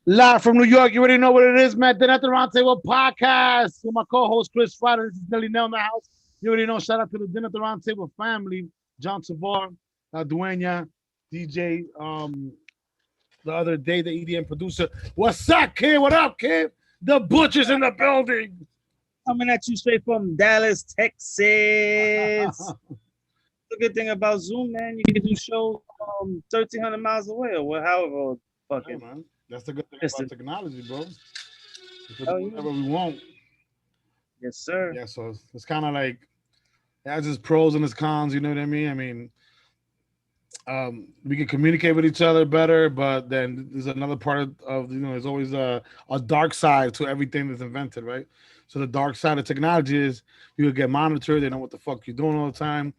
Live from New York, you already know what it is, man. Then at the Roundtable Podcast with my co-host Chris Ryder. This is Nelly Nell in the house. You already know. Shout out to the Dinner at the Roundtable family, John Tavar, Dueña, DJ, the other day, the EDM producer. What's up, kid? What up, kid? The butcher's in the building. Coming at you straight from Dallas, Texas. The good thing about Zoom, man, you can do shows 1,300 miles away or however Yeah, fucking man. That's the good thing about distance. technology, bro. We can do Oh, yeah. whatever we want. Yes, sir. Yeah, so it's kind of like it has its pros and its cons. You know what I mean? We can communicate with each other better, but then there's another part of there's always a dark side to everything that's invented, right? So the dark side of technology is you would get monitored. They know what the fuck you're doing all the time.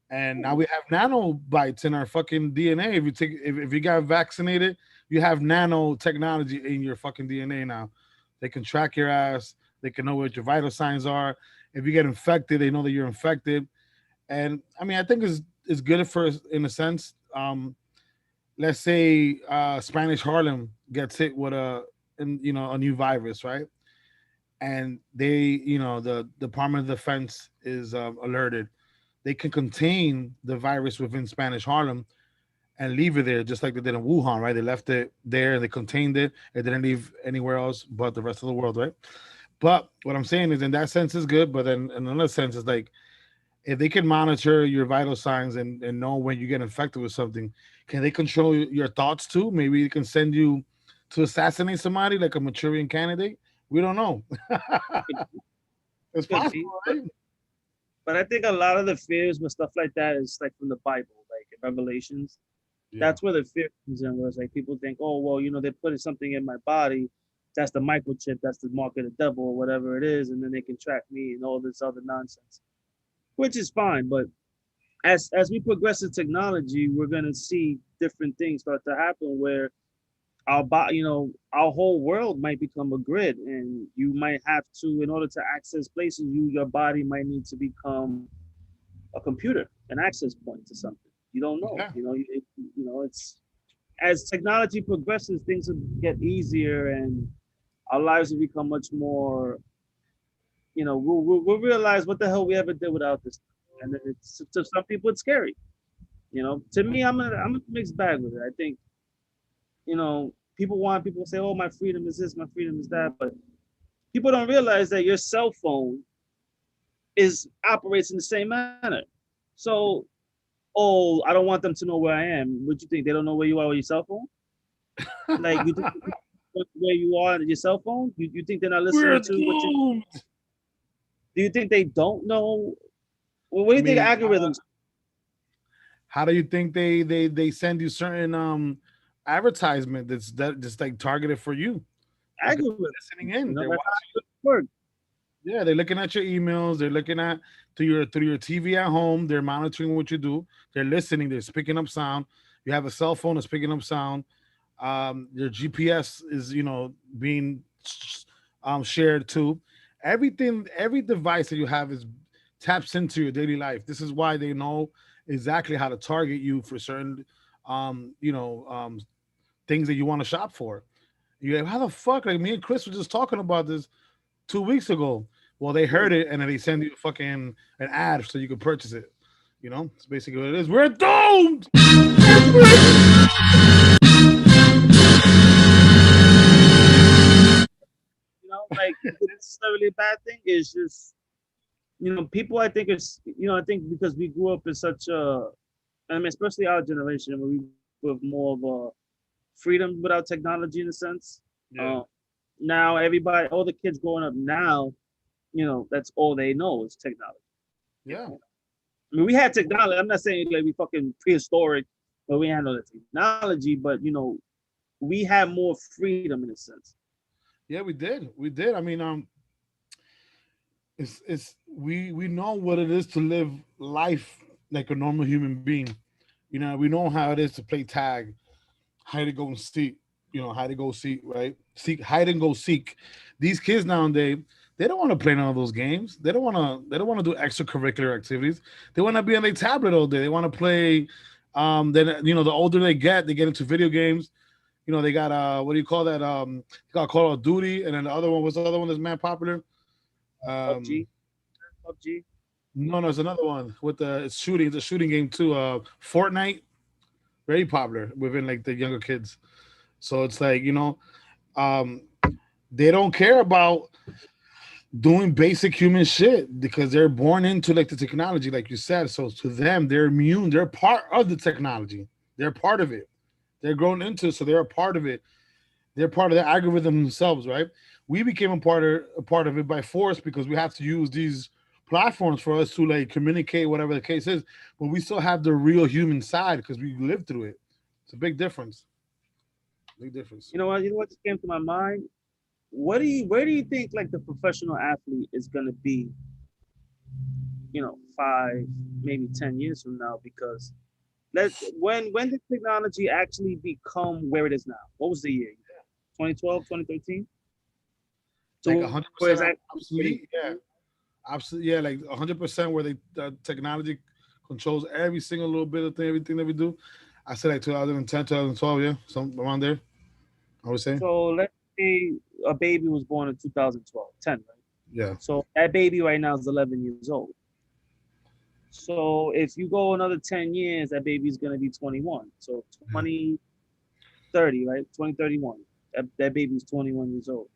And now we have nanobites in our fucking DNA. If you got vaccinated, you have nanotechnology in your fucking DNA now. They can track your ass. They can know what your vital signs are. If you get infected, they know that you're infected. And I mean, I think it's good for in a sense. Let's say Spanish Harlem gets hit with a new virus, right? And the Department of Defense is alerted. They can contain the virus within Spanish Harlem and leave it there, just like they did in Wuhan, right? They left it there, they contained it, it didn't leave anywhere else but the rest of the world, right? But what I'm saying is, in that sense, is good. But then in another sense, it's like if they can monitor your vital signs and know when you get infected with something, can they control your thoughts too? Maybe they can send you to assassinate somebody like a Manchurian candidate. We don't know. It's Could be. possible, right? But I think a lot of the fears with stuff like that is like from the Bible, like in Revelations. Yeah. That's where the fear comes in, where it's like people think, oh, well, they're putting something in my body. That's the microchip, that's the mark of the devil, or whatever it is, and then they can track me and all this other nonsense, which is fine. But as we progress in technology, we're gonna see different things start to happen where our whole world might become a grid, and you might have to, in order to access places, your body might need to become a computer, an access point to something. You don't know. Yeah. It's as technology progresses, things will get easier, and our lives will become much more. We'll realize what the hell we ever did without this, and it's to some people it's scary. To me, I'm a mixed bag with it. I think people say, oh, my freedom is this, my freedom is that, but people don't realize that your cell phone is operates in the same manner. So, oh, I don't want them to know where I am. What you think? They don't know where you are with your cell phone? Like you think where you are on your cell phone? You think they're not We're listening to what you? doomed. Do you think they don't know? Well, what do I you think mean, algorithms? how do you think they send you certain advertisement that just like targeted for you because Algorithms. they're listening in, they're That's how watching. it works. Yeah, they're looking at your emails, they're looking at through your TV at home, they're monitoring what you do, they're listening, they're picking up sound. You have a cell phone that's picking up sound. Your GPS is being shared too. Every device that you have is taps into your daily life. This is why they know exactly how to target you for certain um you know um things that you want to shop for. You're like, how the fuck? Like me and Chris were just talking about this 2 weeks ago. Well, they heard it and then they send you fucking an ad so you can purchase it. It's basically what it is. We're doomed. Like it's not necessarily a bad thing. It's just people. I think because we grew up in such a, I mean, especially our generation, where we grew up more of a freedom without technology in a sense. Yeah, Uh, Now everybody, all the kids growing up now, that's all they know is technology. yeah, I mean, we had technology. I'm not saying like we fucking prehistoric, but we had no technology. But we had more freedom in a sense. yeah. We did. I mean, it's we know what it is to live life like a normal human being. We know how it is to play tag, hide and go and seek. Hide and go seek, right? Seek, hide and go seek. These kids nowadays, they don't want to play none of those games. They don't want to. They don't want to do extracurricular activities. They want to be on their tablet all day. They want to play. Then the older they get into video games. You know, they got what do you call that? They got Call of Duty, and then the other one was the other one that's man popular. Um, PUBG, PUBG. no, it's another one with the it's shooting. It's a shooting game too. Fortnite, very popular within like the younger kids. So it's like um, they don't care about doing basic human shit because they're born into like the technology, like you said. So to them, they're immune. They're part of the technology. They're part of it. They're grown into it, so they're a part of it. They're part of the algorithm themselves, right? We became a part of it by force because we have to use these platforms for us to like communicate, whatever the case is. But we still have the real human side because we lived through it. It's a big difference. Big difference. You know what? You know what just came to my mind? Where do you think like the professional athlete is gonna be? 5, maybe 10 years from now? Because when did technology actually become where it is now? What was the year? 2012, 2013? Like So where 100% is that? obsolete. Yeah, absolutely. Yeah, like 100% where the technology controls every single little bit of thing, everything that we do. I said like 2010, 2012. Yeah, some around there. I would say. So let's say a baby was born in 2012, 10, right? Yeah. So that baby right now is 11 years old. So if you go another 10 years, that baby's gonna be 21. So Yeah. 2030, right? 2031. That baby's 21 years old.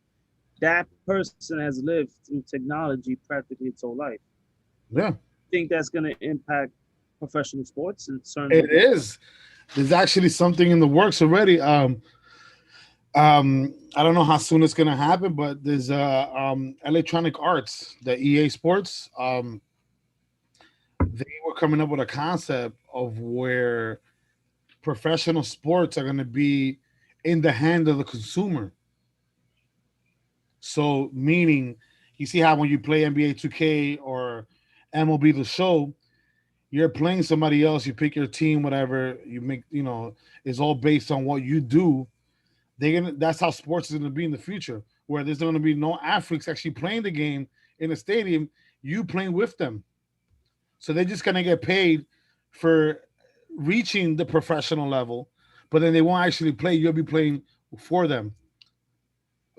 That person has lived through technology practically its whole life. Yeah. Think that's gonna impact professional sports in terms It of is. There's actually something in the works already. I don't know how soon it's gonna happen, but there's electronic arts, the EA Sports. They were coming up with a concept of where professional sports are gonna be in the hand of the consumer. So meaning, you see how when you play NBA 2K or MLB The Show, you're playing somebody else. You pick your team, whatever you make. It's all based on what you do. They're gonna. That's how sports is gonna be in the future, where there's gonna be no athletes actually playing the game in a stadium. You playing with them, so they're just gonna get paid for reaching the professional level, but then they won't actually play. You'll be playing for them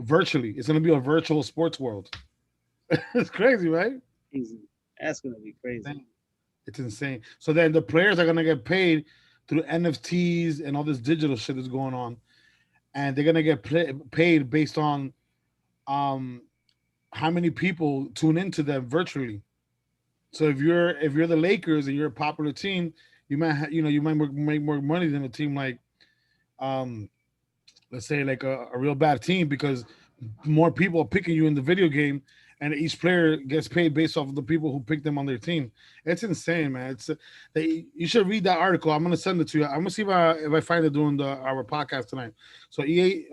virtually. It's gonna be a virtual sports world. It's crazy, right? easy. That's gonna be crazy. It's insane. So then the players are gonna get paid through NFTs and all this digital shit that's going on, and they're gonna get paid based on um how many people tune into them virtually. So if you're the Lakers and you're a popular team, you might make more money than a team like um let's say like a real bad team because more people are picking you in the video game, and each player gets paid based off of the people who picked them on their team. It's insane, man. You should read that article. I'm gonna send it to you. I'm gonna see if I find it during our podcast tonight. So EA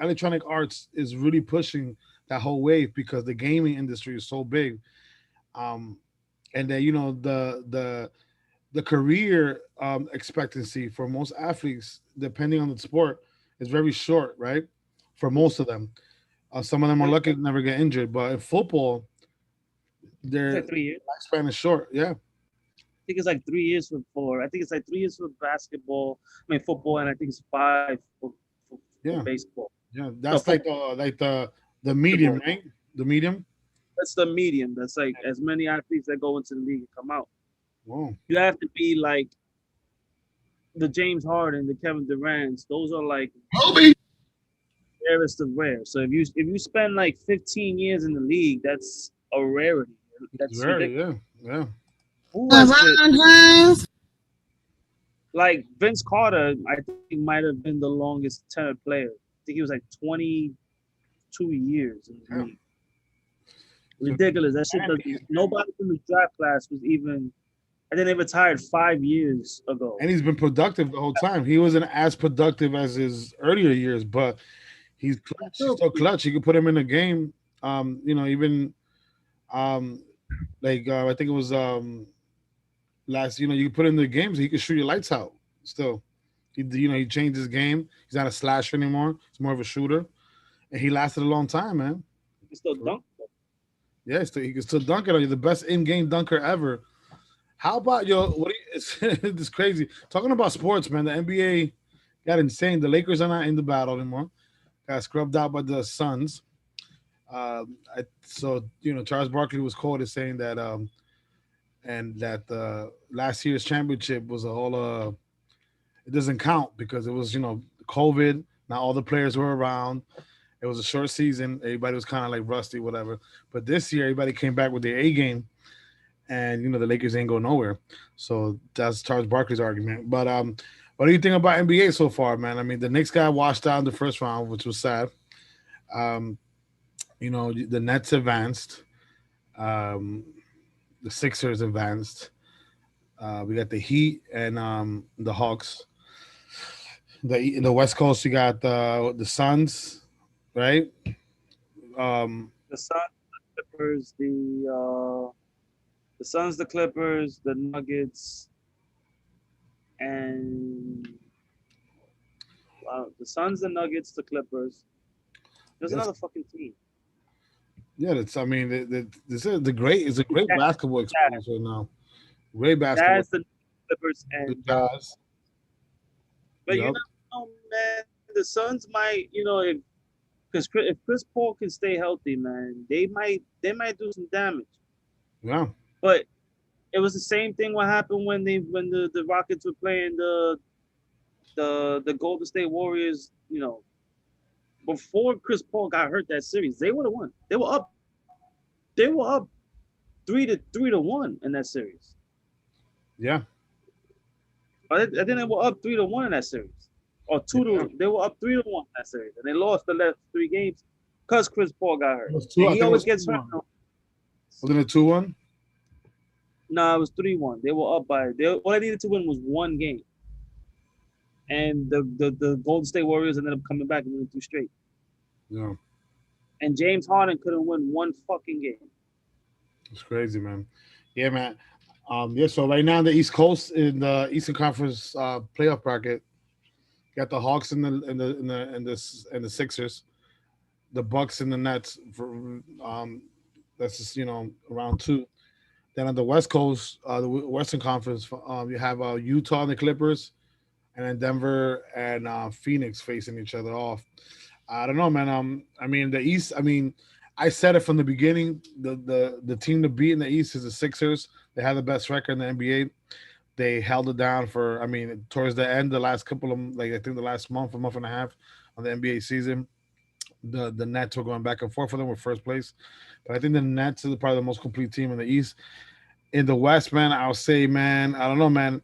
Electronic Arts is really pushing that whole wave because the gaming industry is so big, um, and then the career expectancy for most athletes, depending on the sport, is very short, right? For most of them. Some of them are I lucky to never get injured, but in football, think it's their like 3 years. lifespan is short. Yeah, I think it's like 3 years I think it's like 3 years for basketball. I mean football, and I think it's five for yeah, baseball. yeah. No, That's for like the medium, basketball. right? The medium. That's the medium. That's like as many athletes that go into the league and come out. Whoa. You have to be like the James Harden, the Kevin Durant's. Those are like rarest of rare. So if you spend like 15 years in the league, that's a rarity. It's That's very, ridiculous. yeah, yeah. Who has been like Vince Carter? I think might have been the longest tenured player. I think he was like 22 years in the Yeah. league. So, Ridiculous. That shit does. Nobody from the draft class was even. I think they retired 5 years ago. and he's been productive the whole time. He wasn't as productive as his earlier years, but he's clutch. He's Still, still clutch. You could put him in a game. Even um, like I think it was last. You put him in the games. He could shoot your lights out. Still, he changed his game. He's not a slasher anymore. He's more of a shooter, and he lasted a long time, man. he can still dunk. Yeah, he can still dunk it on you. The best in-game dunker ever. How about yo? What? It's crazy. Talking about sports, man. The NBA got insane. The Lakers are not in the battle anymore. Got scrubbed out by the Suns. So Charles Barkley was quoted saying that and that last year's championship was a whole it doesn't count because it was COVID. Not all the players were around. It was a short season. Everybody was kind of like rusty, whatever. But this year, everybody came back with their A game, and the Lakers ain't go nowhere. So that's Charles Barkley's argument. But what do you think about NBA so far, man? I mean, the Knicks got washed out in the first round, which was sad. Um, the Nets advanced. Um, the Sixers advanced. We got the Heat and the Hawks. In the West Coast, you got the Suns, right? The Suns, the Clippers, the Suns, the Clippers, the Nuggets, and the Suns, the Nuggets, the Clippers. There's Yes. another fucking team. Yeah, that's. I mean, this is the great. It's a great basketball experience right now. Great basketball. Jazz, the Clippers, The and Jazz. but Yep. man, the Suns might, if Chris Paul can stay healthy, man, they might do some damage. Yeah. But it was the same thing what happened when the Rockets were playing the Golden State Warriors, before Chris Paul got hurt that series, they would have won. They were up 3-1 in that series. Yeah. I think they were up 3-1 in that series. Or they were up 3-1 in that series. And they lost the last 3 games because Chris Paul got hurt. It was two- I And he think it always was gets 2-1. hurt. Wasn't it 2-1? No, it was 3-1. They were up by all they needed to win was one game. And the Golden State Warriors ended up coming back and winning 2 straight. Yeah. And James Harden couldn't win one fucking game. It's crazy, man. Yeah, man. Yeah. So right now, the East Coast in the Eastern Conference playoff bracket, got the Hawks and the Sixers, the Bucks and the Nets. That's just round 2. Then on the West Coast, the Western Conference, you have Utah and the Clippers, and then Denver and Phoenix facing each other off. I don't know, man. I mean, the East. I mean, I said it from the beginning. The team to beat in the East is the Sixers. They have the best record in the NBA. They held it down for. I mean, towards the end, the last couple of I think the last month, a month and a half of the NBA season, the Nets were going back and forth for them with first place. But I think the Nets is probably the most complete team in the East. In the West, man, I'll say, man, I don't know, man.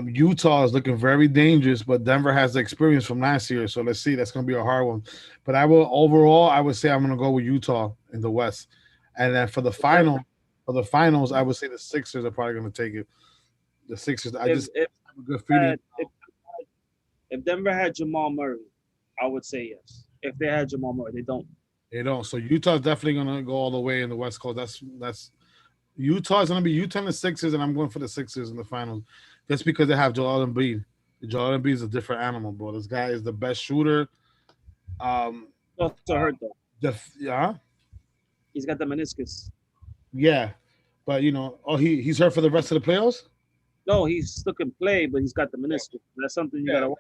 Utah is looking very dangerous, but Denver has the experience from last year. So let's see. That's going to be a hard one. But I would say I'm going to go with Utah in the West. And then for the finals, I would say the Sixers are probably going to take it. The Sixers. I just have a good feeling. If Denver had Jamal Murray, I would say yes. If they had Jamal Murray, they don't. They don't. So Utah's definitely going to go all the way in the West Coast. That's Utah's going to be Utah and the Sixers, and I'm going for the Sixers in the finals. Just because they have Joel Embiid. Joel Embiid is a different animal, bro. This guy is the best shooter. Also hurt though. Yeah, He's got the meniscus. yeah, but he's hurt for the rest of the playoffs. No, he still can play, but he's got the meniscus. That's something you gotta.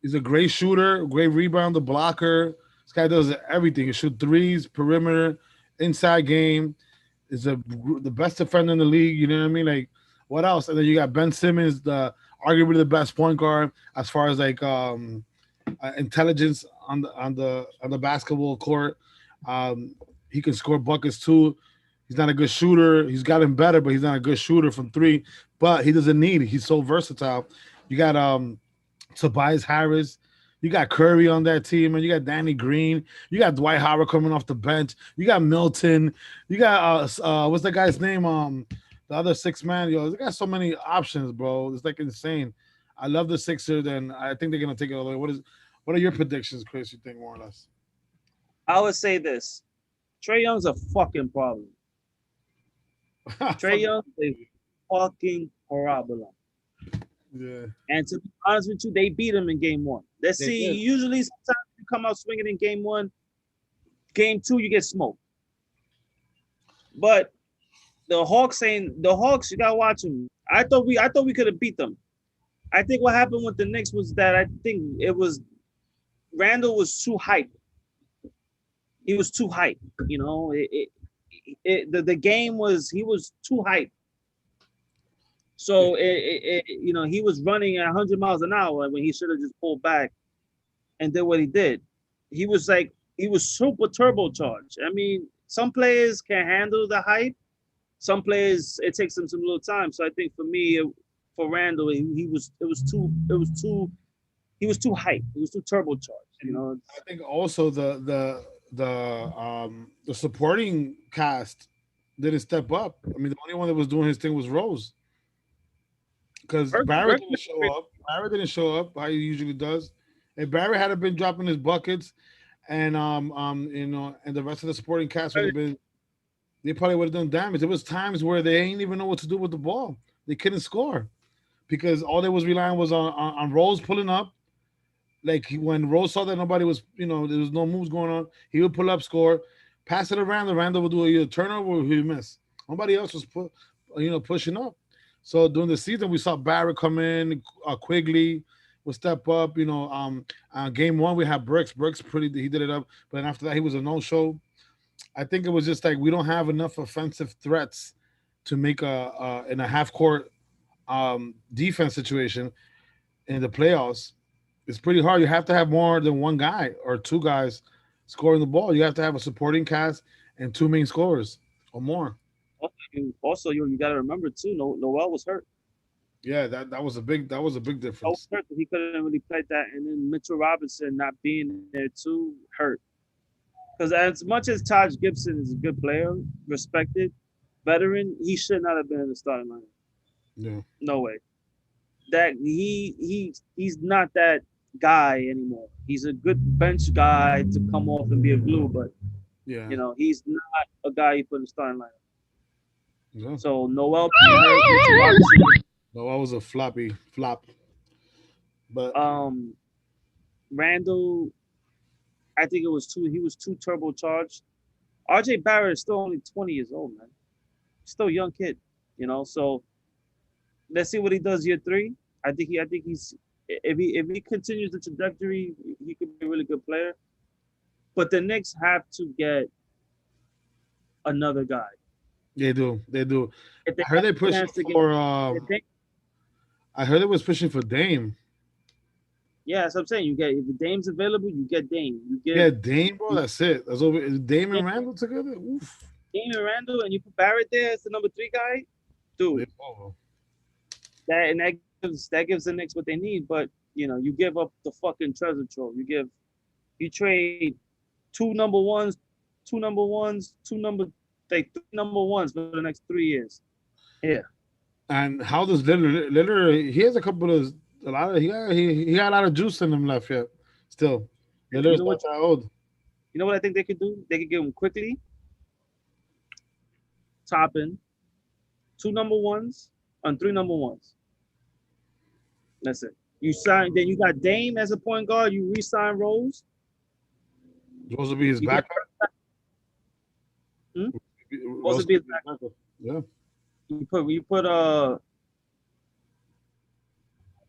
He's a great shooter, great rebounder, blocker. This guy does everything. He shoot threes, perimeter, inside game. Is the best defender in the league. You know what I mean? Like, what else? And then you got Ben Simmons, arguably the best point guard as far as like intelligence on the basketball court. He can score buckets too. He's not a good shooter. He's gotten better, but he's not a good shooter from 3. But he doesn't need it. He's so versatile. You got Tobias Harris. You got Curry on that team, and you got Danny Green. You got Dwight Howard coming off the bench. You got Milton. You got what's the guy's name? The other 6 man. They got so many options, bro. It's like insane. I love the Sixers, and I think they're gonna take it all the way. What are your predictions, Chris? You think more or less? I would say this: Trae Young's a fucking problem. Trae Young is a fucking problem. Yeah. And to be honest with you, they beat him in game 1. Let's see. Usually, sometimes you come out swinging in game 1. Game 2, you get smoked. But the Hawks, you gotta watch them. I thought we could have beat them. I think what happened with the Knicks was that I think it was Randall was too hyped. He was too hyped. You know, the game was he was too hyped. So you know, he was running at 100 miles an hour when he should have just pulled back and did what he did. He was like he was super turbocharged. I mean, some players can handle the hype. Some players it takes them some little time. So I think for me, for Randall, he was he was too hyped. He was too turbocharged. You know, I think also the supporting cast didn't step up. I mean, the only one that was doing his thing was Rose, because Barrett Burks didn't show up. Barrett didn't show up how he usually does. If Barrett had been dropping his buckets, and you know, and the rest of the supporting cast would have been, they probably would have done damage. There was times where they ain't even know what to do with the ball. They couldn't score because all they was relying was on Rose pulling up. Like when Rose saw that nobody was, you know, there was no moves going on, he would pull up, score, pass it around. The Randall would do either turnover or he'd miss. Nobody else was pushing up. So during the season, we saw Barrett come in, Quigley would step up. You know, game one we had Brooks. Brooks he did it up, but then after that he was a no show. I think it was just like we don't have enough offensive threats to make a in a half court defense situation in the playoffs. It's pretty hard. You have to have more than one guy or two guys scoring the ball. You have to have a supporting cast and two main scorers or more. also you got to remember too. Noel was hurt. Yeah, that was a big Noel was difference. hurt. He couldn't really play that, and then Mitchell Robinson not being there too hurt. Because as much as Taj Gibson is a good player, respected veteran, he should not have been in the starting lineup. Yeah, No way. That he's not that guy anymore. He's a good bench guy to come off and be a glue, but yeah, you know he's not a guy you put in the starting lineup. yeah. So Noel being hurt, Mitchell Robinson, No, I was a floppy flop, but um, Randall, I think it was too. He was too turbocharged. RJ Barrett is still only 20 years old, man. Still a young kid, you know. So let's see what he does year three. I think he's if he continues the trajectory, he could be a really good player. But the Knicks have to get another guy. they do, they do. If they I heard have they a pushing chance to get, for. if they, I heard it was pushing for Dame. yeah, that's what I'm saying. You get if the Dame's available, you get Dame. You Yeah, give Dame, bro. you That's it. That's over. Dame get and Randall together. Oof. Dame and Randall, and you put Barrett there as the number three guy, dude. They over. That gives the Knicks what they need. But you know, you give up the fucking treasure trove. You trade two number ones, two number like three number ones for the next 3 years. Yeah, And how does Lillard? He has a lot of he got a lot of juice in him left yet. Still, you Lillard's know not what? that old. You know what I think they could do? They could give him quickly, topping two number ones on three number ones. That's it. You sign, then you got Dame as a point guard. You re-sign Rose. Supposed to be his You get backup. hmm? Supposed Supposed to to be be his backup. Yeah. you put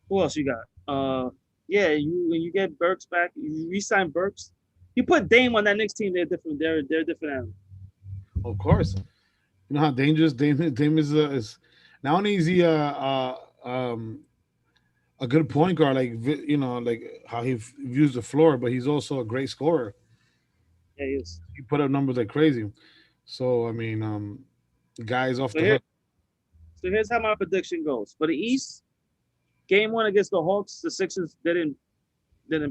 who else you got? Yeah, you when you get Burks back, you re-sign Burks. You put Dame on that next team. They're different. They're different animals. Of course. You know how dangerous Dame is. Not only is he a good point guard, like you know, like how he views the floor, but he's also a great scorer. Yeah, he is. He put up numbers like crazy. So I mean, the guy's off So the here, hook. so here's how my prediction goes for the East. Game one against the Hawks, the Sixers didn't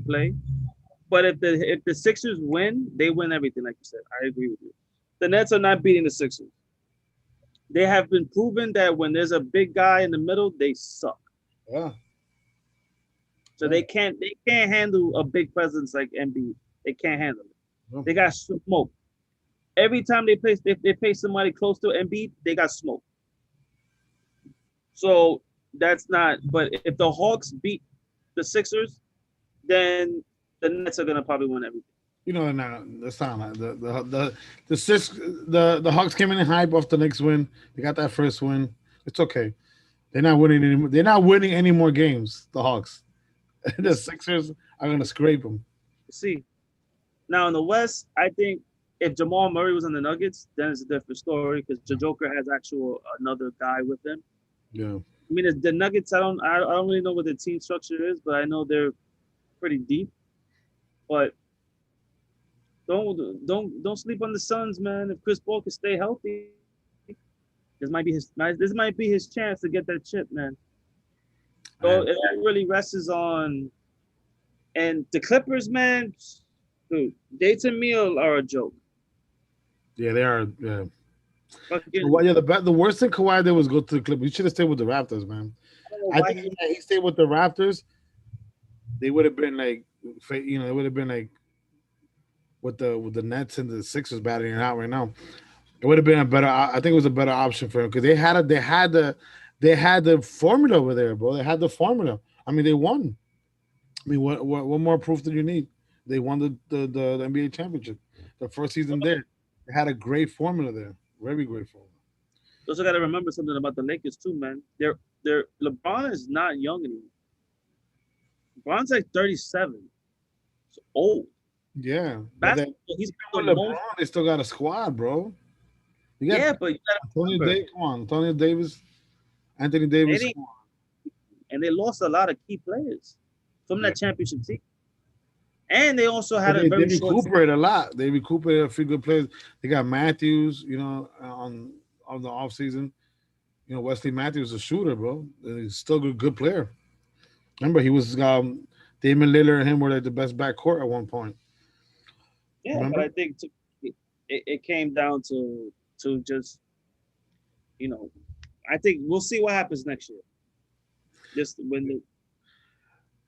play. But if the Sixers win, they win everything. Like you said, I agree with you. The Nets are not beating the Sixers. They have been proven that when there's a big guy in the middle, they suck. Yeah, So yeah, they can't handle a big presence like Embiid. They can't handle it. yeah. They got smoke. Every time they play somebody close to Embiid, they got smoke. So that's not. But if the Hawks beat the Sixers, then the Nets are gonna probably win everything. You know, no, that's not like the Hawks came in hype off the next win. They got that first win. It's okay. They're not winning any. They're not winning any more games. The Hawks, the Sixers are gonna scrape them. See, now in the West, I think if Jamal Murray was on the Nuggets, then it's a different story because the Joker has actual another guy with him. Yeah, I mean, the Nuggets. I don't really know what the team structure is, but I know they're pretty deep. But don't sleep on the Suns, man. If Chris Paul can stay healthy, this might be his chance to get that chip, man. So it really rests on and the Clippers, man. Dude, they to me are a joke. yeah, they are. Yeah. Fucking, Well, yeah, the worst thing Kawhi did was go to the Clippers. He should have stayed with the Raptors, man. I don't know I why think if he stayed with the Raptors, they would have been like, it would have been like with the Nets and the Sixers battling it out right now. It would have been a better. I think it was a better option for him because they had the formula over there, bro. They had the formula. I mean, they won. I mean, what more proof do you need? They won the NBA championship, the first season there. They had a great formula there, very great formula. you also got to remember something about the Lakers too, man. They're LeBron is not young anymore. LeBron's like 37. It's old. Yeah, but Basketball, he's with the LeBron, most. they still got a squad, bro. You got Yeah, but you got to Antonio remember, Davis, come on, Antonio Davis, Anthony they Davis. didn't, and they lost a lot of key players from Yeah. that championship team. And they also But had a they very short. recuperate a lot. They recuperate a few good players. They got Matthews, on the off season. Wesley Matthews is a shooter, bro. He's still a good player. Remember, he was Damon Lillard and him were like the best backcourt at one point. Yeah, but Remember? I think it came down to just you know, I think we'll see what happens next year. Just when the,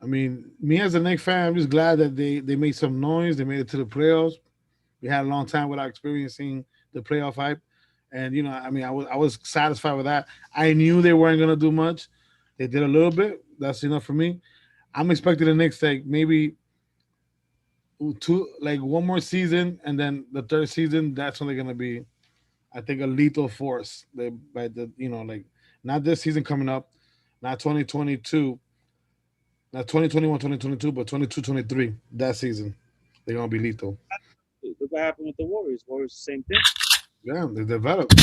I mean, me as a Knicks fan, I'm just glad that they made some noise. They made it to the playoffs. We had a long time without experiencing the playoff hype, and I mean, I was satisfied with that. I knew they weren't gonna do much. They did a little bit. That's enough for me. I'm expecting the Knicks like maybe like one more season, and then the third season. That's when they're gonna be, I think, a lethal force. They by the like not this season coming up, not 2022, not 2021, 2022, but 22, 23. That season, they're gonna be lethal. look what happened with the Warriors. Warriors, same thing. Yeah, they developed.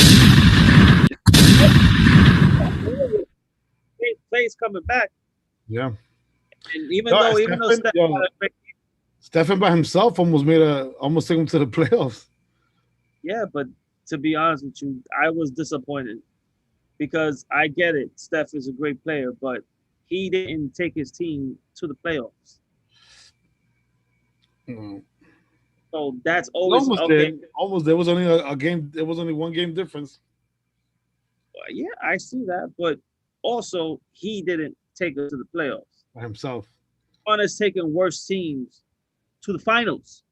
Clay's coming back, Yeah. and even No, though Stephen, Steph yo, Stephen by himself almost took him to the playoffs. yeah, but to be honest with you, I was disappointed because I get it. Steph is a great player, but he didn't take his team to the playoffs. Mm. So that's He always almost okay. did. Almost. There was only a game. There was only one game difference Yeah, I see that, but also he didn't take us to the playoffs. by himself. On has taken worse teams to the finals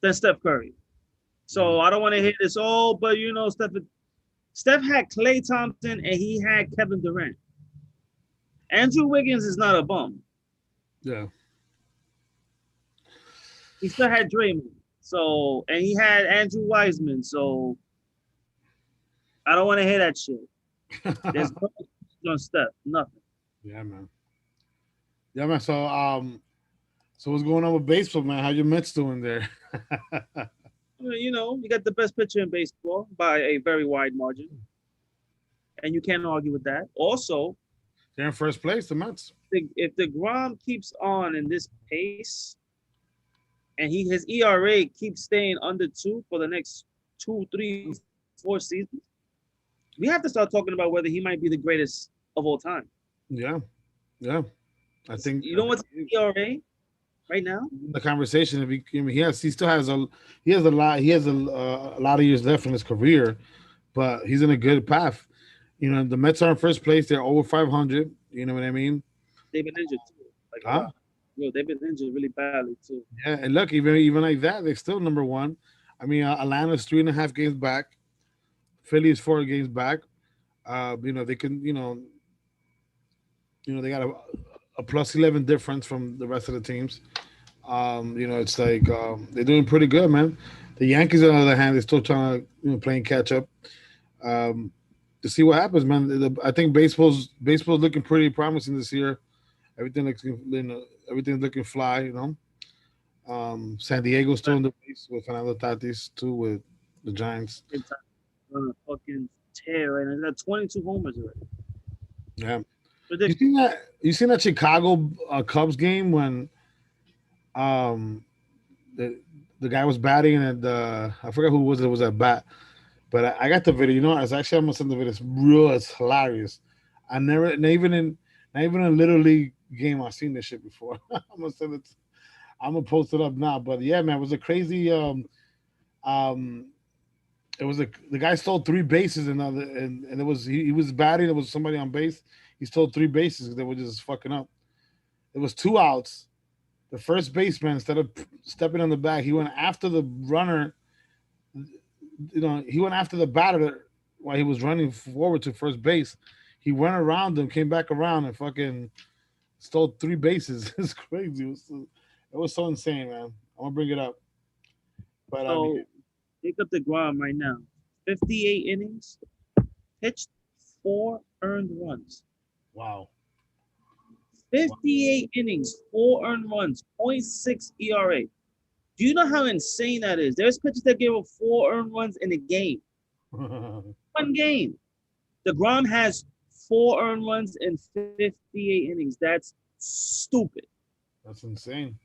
than Steph Curry. So I don't want to hear this. Oh, but Steph had Klay Thompson and he had Kevin Durant. Andrew Wiggins is not a bum. Yeah. He still had Draymond. So and he had Andrew Wiseman. So I don't want to hear that shit. There's no on Steph. Nothing. Yeah, man. Yeah, man. So what's going on with baseball, man? How your Mets doing there? You got the best pitcher in baseball by a very wide margin. And you can't argue with that. Also, They're in first place, the Mets. if the Grom keeps on in this pace, and his ERA keeps staying under 2 for the next 2, 3, 4 seasons, we have to start talking about whether he might be the greatest of all time. Yeah, yeah. I think You know what's ERA right now? the conversation. If he still has a lot of years left in his career, but he's in a good path. The Mets are in first place. They're over 500. You know what I mean? They've been injured too. Like, Huh? they've been injured really badly too. Yeah, and look, even like that, they're still number one. I mean, Atlanta's 3.5 games back. Philly is 4 games back. They can, they got a plus 11 difference from the rest of the teams. It's like they're doing pretty good, man. The Yankees, on the other hand, they're still trying to playing catch up. to see what happens, man. I think baseball's looking pretty promising this year. Everything looks, everything's looking fly. San Diego's still in the race with Fernando Tatis too with the Giants. It's on a fucking tear right now. He's got 22 homers already. Yeah, you Ridiculous. seen that? You seen that Chicago Cubs game when um the guy was batting and I forget who it was at bat, but I got the video. It's actually I'm gonna send the video. It's hilarious. I never not even a little league game I've seen this shit before. I'm gonna send it. I'm gonna post it up now. But yeah, man, it was a crazy. Um, it was the guy stole three bases and it was he was batting. There was somebody on base. He stole three bases. They were just fucking up. It was two outs. The first baseman, instead of stepping on the back, he went after the runner. He went after the batter while he was running forward to first base. He went around him, came back around, and fucking stole three bases. It's crazy. It was so insane, man. I'm gonna bring it up. But So pick up the ground right now. 58 innings, pitched 4 earned runs. wow. 58 innings, 4 earned runs, 0.6 ERA. Do you know how insane that is? There's pitchers that give up 4 earned runs in a game. One game. DeGrom has 4 earned runs in 58 innings. That's stupid. That's insane.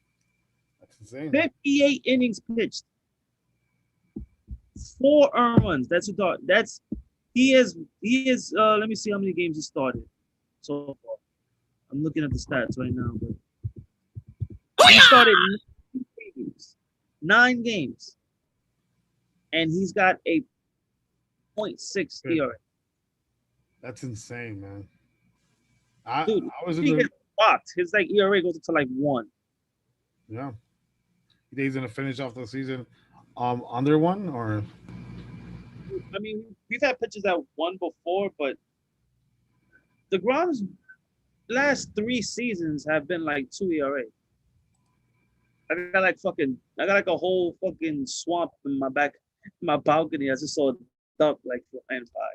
58 innings pitched. 4 earned runs. That's a dog. He is let me see how many games he started so far. I'm looking at the stats right now, but he started 9 games. And he's got a 0.6 ERA. That's insane, man. Dude, I was in he the gets blocked. His ERA goes up to 1. yeah. You think he's gonna finish off the season under 1 or I mean, we've had pitchers that won before, but DeGrom's last 3 seasons have been 2 ERA. I got a whole fucking swamp in my balcony. I just saw a duck flying by.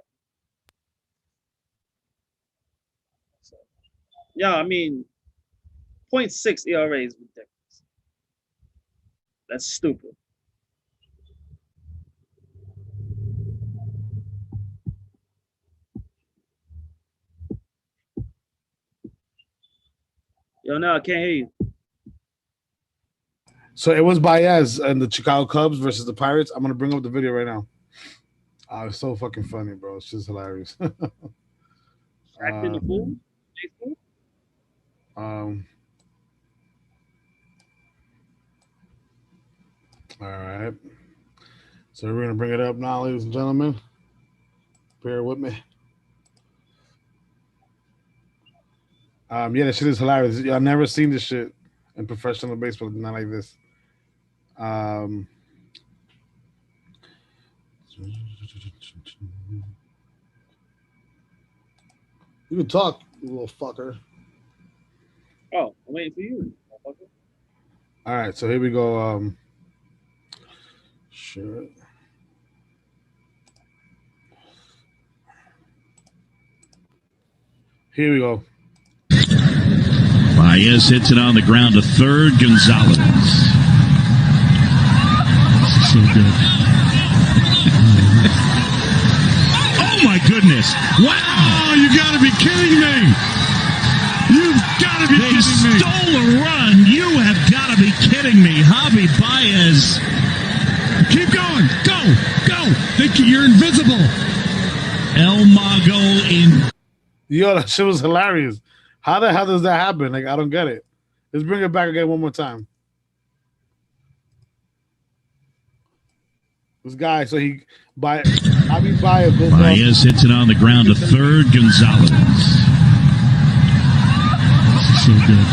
So, yeah, I mean, 0.6 ERA is ridiculous. That's stupid. Yo, no, I can't hear you. so it was Baez and the Chicago Cubs versus the Pirates. I'm gonna bring up the video right now. It's so fucking funny, bro. It's just hilarious. Acting the fool? Baseball? All right. So we're gonna bring it up now, ladies and gentlemen. Bear with me. Yeah, this shit is hilarious. I've never seen this shit in professional baseball, not like this. You can talk, you little fucker. Oh, I'm waiting for you. All right, so here we go. Sure. Here we go. Baez hits it on the ground to third. Gonzalez. So good. Oh my goodness! Wow! You got to be kidding me! You've got to be kidding me! They stole a run. You have got to be kidding me, Javi Baez. Keep going. Go. You're invisible. El Mago in. Yo, that shit was hilarious. How the hell does that happen? I don't get it. Let's bring it back again one more time. This guy, so Baez hits it on the ground to third. Gonzalez. So good.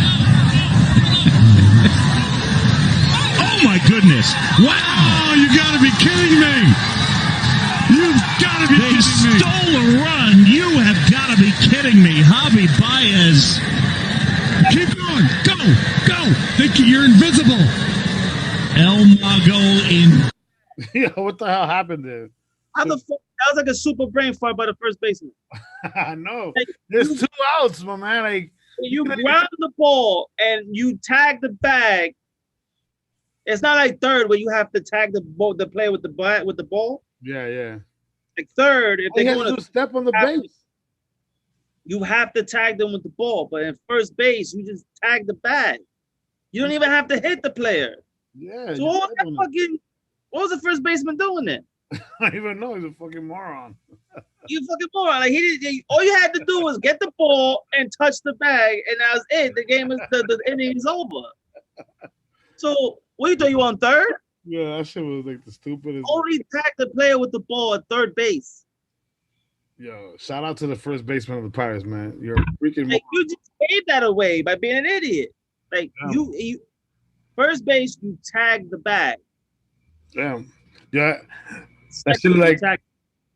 Oh my goodness! Wow! You got to be kidding me! You've got to be kidding me! They stole a run. You have got to be kidding me, Javi Baez. Keep going. Go. You're invisible. El Mago in. Yeah, what the hell happened there? How the fuck was like a super brain fart by the first baseman. I know. Like, There's 2 outs, my man. Like you ground the ball and you tag the bag. It's not like third where you have to tag the player with the ball. yeah. Like third, if All they you go have to do is step on the base. you have to tag them with the ball. But in first base, you just tag the bag. You don't even have to hit the player. Yeah. So what was the first baseman doing then? I don't even know. He's a fucking moron. You fucking moron. Like all you had to do was get the ball and touch the bag, and that was it. The game is the inning is over. So what you do? You on third? Yeah, that shit was like the stupidest. Only tag the player with the ball at third base. Yo, shout out to the first baseman of the Pirates, man. You're a freaking. Like, you just gave that away by being an idiot. Like you first base, you tag the bag. Damn. Yeah. That shit like.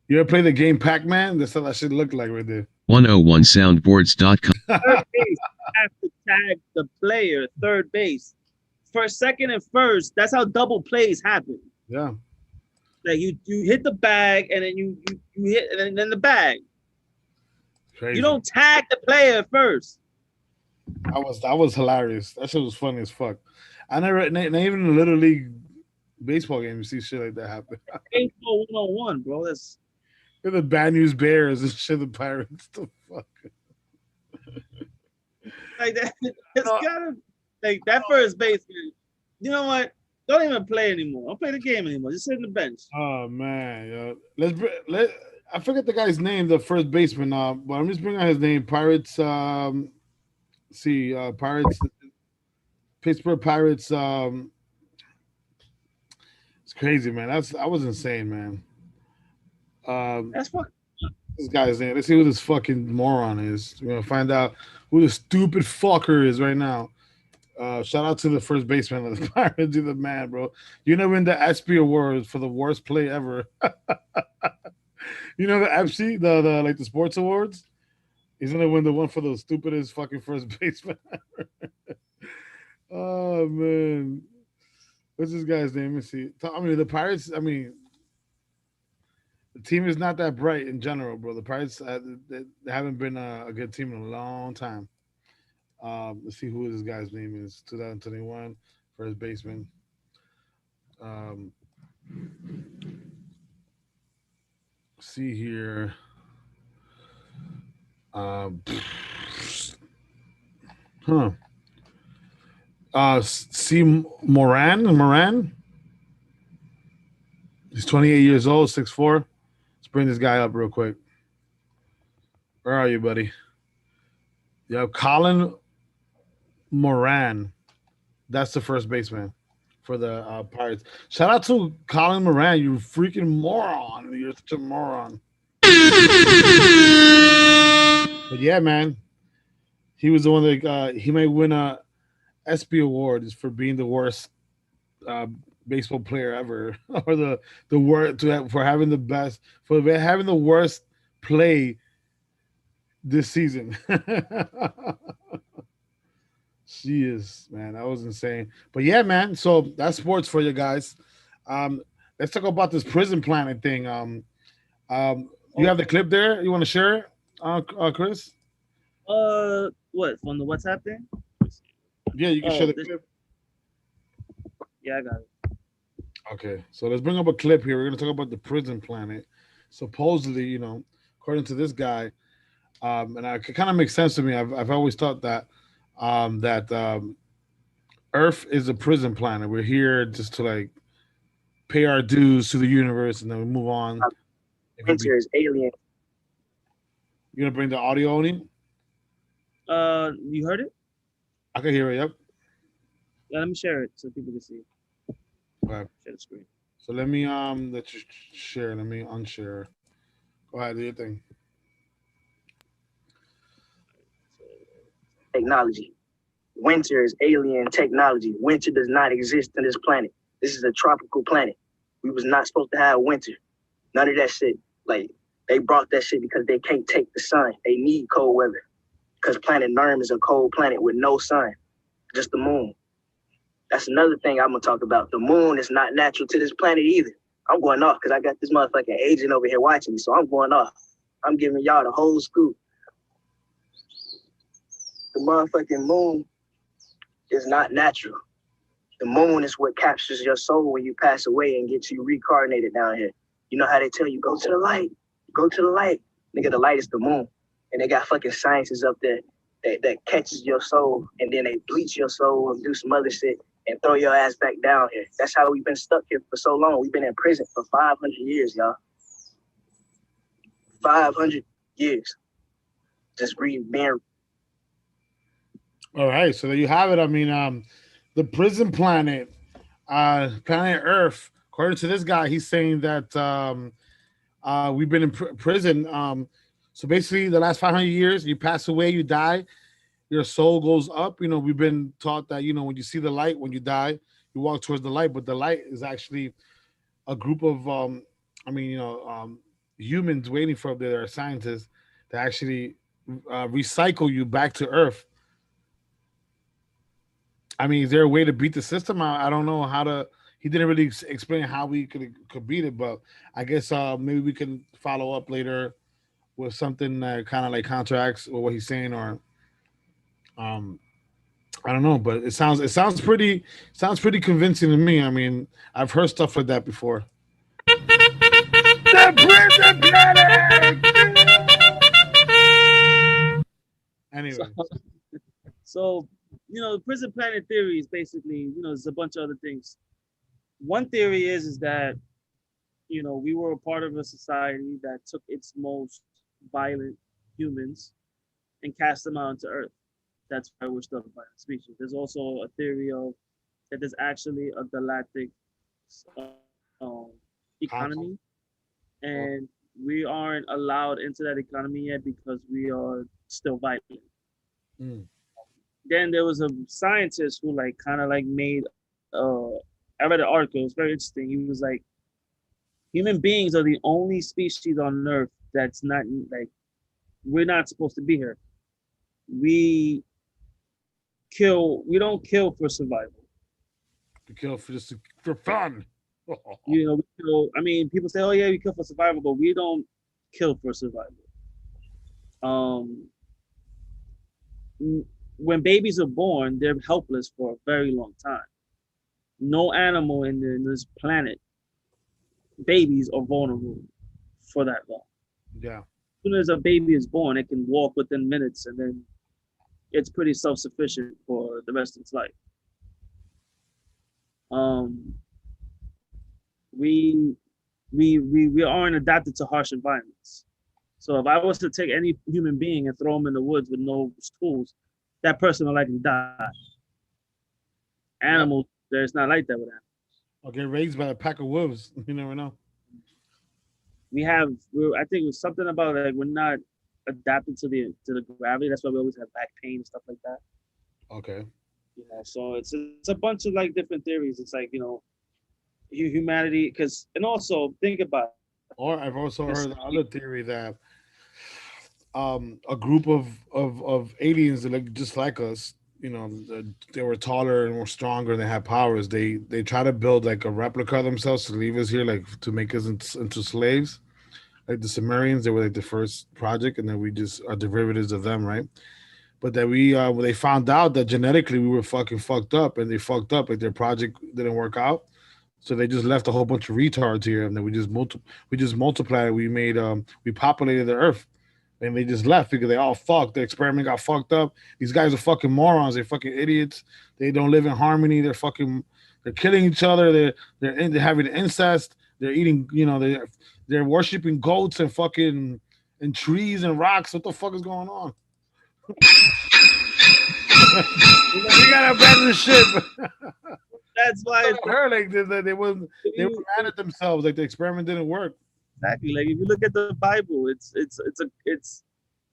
You ever play the game Pac-Man? That's how that shit look like right there. 101soundboards.com. Third base, you have to tag the player. Third base. First, second, and first. That's how double plays happen. Yeah. Like you hit the bag and then you hit and then the bag. Crazy. You don't tag the player first. That was hilarious. That shit was funny as fuck. I never, not even in a little league baseball game, you see shit like that happen. Baseball 101, bro. That's the Bad News Bears and shit. The Pirates, the fuck. like that. It's gotta like that first baseman. You know what? Don't even play anymore. Don't play the game anymore. Just sit on the bench. Oh man, yo. I forget the guy's name, the first baseman. But I'm just bringing out his name. Pirates. Pirates. Pittsburgh Pirates. It's crazy, man. I was insane, man. That's fucking. This guy's name. Let's see who this fucking moron is. We're gonna find out who the stupid fucker is right now. Shout out to the first baseman of the Pirates. You're the man, bro. You know, win the ESPY Awards for the worst play ever. You know the ESPY, the like the sports awards. He's gonna win the one for the stupidest fucking first baseman ever. Oh man, what's this guy's name? Let's see. I mean, the Pirates. I mean, the team is not that bright in general, bro. The Pirates they haven't been a good team in a long time. Let's see who this guy's name is. 2021 first baseman. See here. C. Moran. He's 28 years old, 6'4". Let's bring this guy up real quick. Where are you, buddy? You have Colin Moran. That's the first baseman for the Pirates. Shout out to Colin Moran. You freaking moron. You're such a moron. But yeah, man. He was the one that he may win a ESPY award for being the worst baseball player ever, or the worst for having the best, for having the worst play this season. She is, man. That was insane. But yeah, man. So that's sports for you guys. Let's talk about this prison planet thing. You have the clip there. You want to share it, Chris? What from the WhatsApp thing? Yeah, you can share the clip. Yeah, I got it. Okay, so let's bring up a clip here. We're going to talk about the prison planet. Supposedly, you know, according to this guy, and it kind of makes sense to me. I've always thought that Earth is a prison planet. We're here just to like pay our dues to the universe, and then we move on. Winter is alien. You're gonna bring the audio only? You heard it? I can hear it. Yep. Yeah, let me share it so people can see. Okay. Share the screen. So let me let you share. Let me unshare. Go ahead, do your thing. Technology. Winter is alien technology. Winter does not exist on this planet. This is a tropical planet. We was not supposed to have winter. None of that shit. Like, they brought that shit because they can't take the sun. They need cold weather. Because planet Nurm is a cold planet with no sun. Just the moon. That's another thing I'm going to talk about. The moon is not natural to this planet either. I'm going off because I got this motherfucking agent over here watching me, so I'm going off. I'm giving y'all the whole scoop. The motherfucking moon is not natural. The moon is what captures your soul when you pass away and gets you reincarnated down here. You know how they tell you, go to the light, go to the light. Nigga, the light is the moon. And they got fucking sciences up there that catches your soul, and then they bleach your soul and do some other shit and throw your ass back down here. That's how we've been stuck here for so long. We've been in prison for 500 years, y'all. 500 years. Just being. All right, so there you have it. I mean, the prison planet, planet Earth. According to this guy, he's saying that we've been in prison. So basically, the last 500 years, you pass away, you die, your soul goes up. You know, we've been taught that, you know, when you see the light, when you die, you walk towards the light, but the light is actually a group of, humans waiting for their scientists to actually recycle you back to Earth. I mean, is there a way to beat the system? I don't know how to. He didn't really explain how we could beat it, but I guess maybe we can follow up later with something that kind of like counteracts what he's saying, or I don't know, but it sounds pretty convincing to me. I mean, I've heard stuff like that before. The prison planet. Anyway, So, you know, the prison planet theory is basically, you know, there's a bunch of other things. One theory is that, you know, we were a part of a society that took its most violent humans and cast them out into Earth. That's why we're still a violent species. There's also a theory of that there's actually a galactic economy, and we aren't allowed into that economy yet because we are still violent. Then there was a scientist who like kind of like made I read an article, it's very interesting. He was like, human beings are the only species on Earth that's not like, we're not supposed to be here. We don't kill for survival. we kill for fun. You know, we kill, I mean, people say, oh yeah, we kill for survival, but we don't kill for survival. When babies are born, they're helpless for a very long time. No animal in this planet, babies are vulnerable for that long. Yeah. As soon as a baby is born, it can walk within minutes, and then it's pretty self-sufficient for the rest of its life. We aren't adapted to harsh environments. So if I was to take any human being and throw them in the woods with no tools, that person will likely die. Animals, there's not like that with animals. Or get raised by a pack of wolves. You never know. I think it's something about like we're not adapted to the gravity. That's why we always have back pain and stuff like that. Okay. You know, so it's a bunch of like different theories. It's like, you know, humanity, and also think about it. Or I've also heard the other theory that a group of aliens that look just like us, you know, they were taller and more stronger, and they had powers. They try to build like a replica of themselves to leave us here, like to make us into slaves. Like the Sumerians, they were like the first project, and then we just are derivatives of them, right? But that when they found out that genetically we were fucking fucked up, and they fucked up, like their project didn't work out. So they just left a whole bunch of retards here, and then we just multiplied. We populated the Earth, and they just left because they all fucked. The experiment got fucked up. These guys are fucking morons. They're fucking idiots. They don't live in harmony. They're killing each other. They're having incest. They're eating. You know, they're worshiping goats and fucking and trees and rocks. What the fuck is going on? We gotta abandon the ship. That's why I heard like they were mad at themselves, like the experiment didn't work. Exactly. Like if you look at the Bible,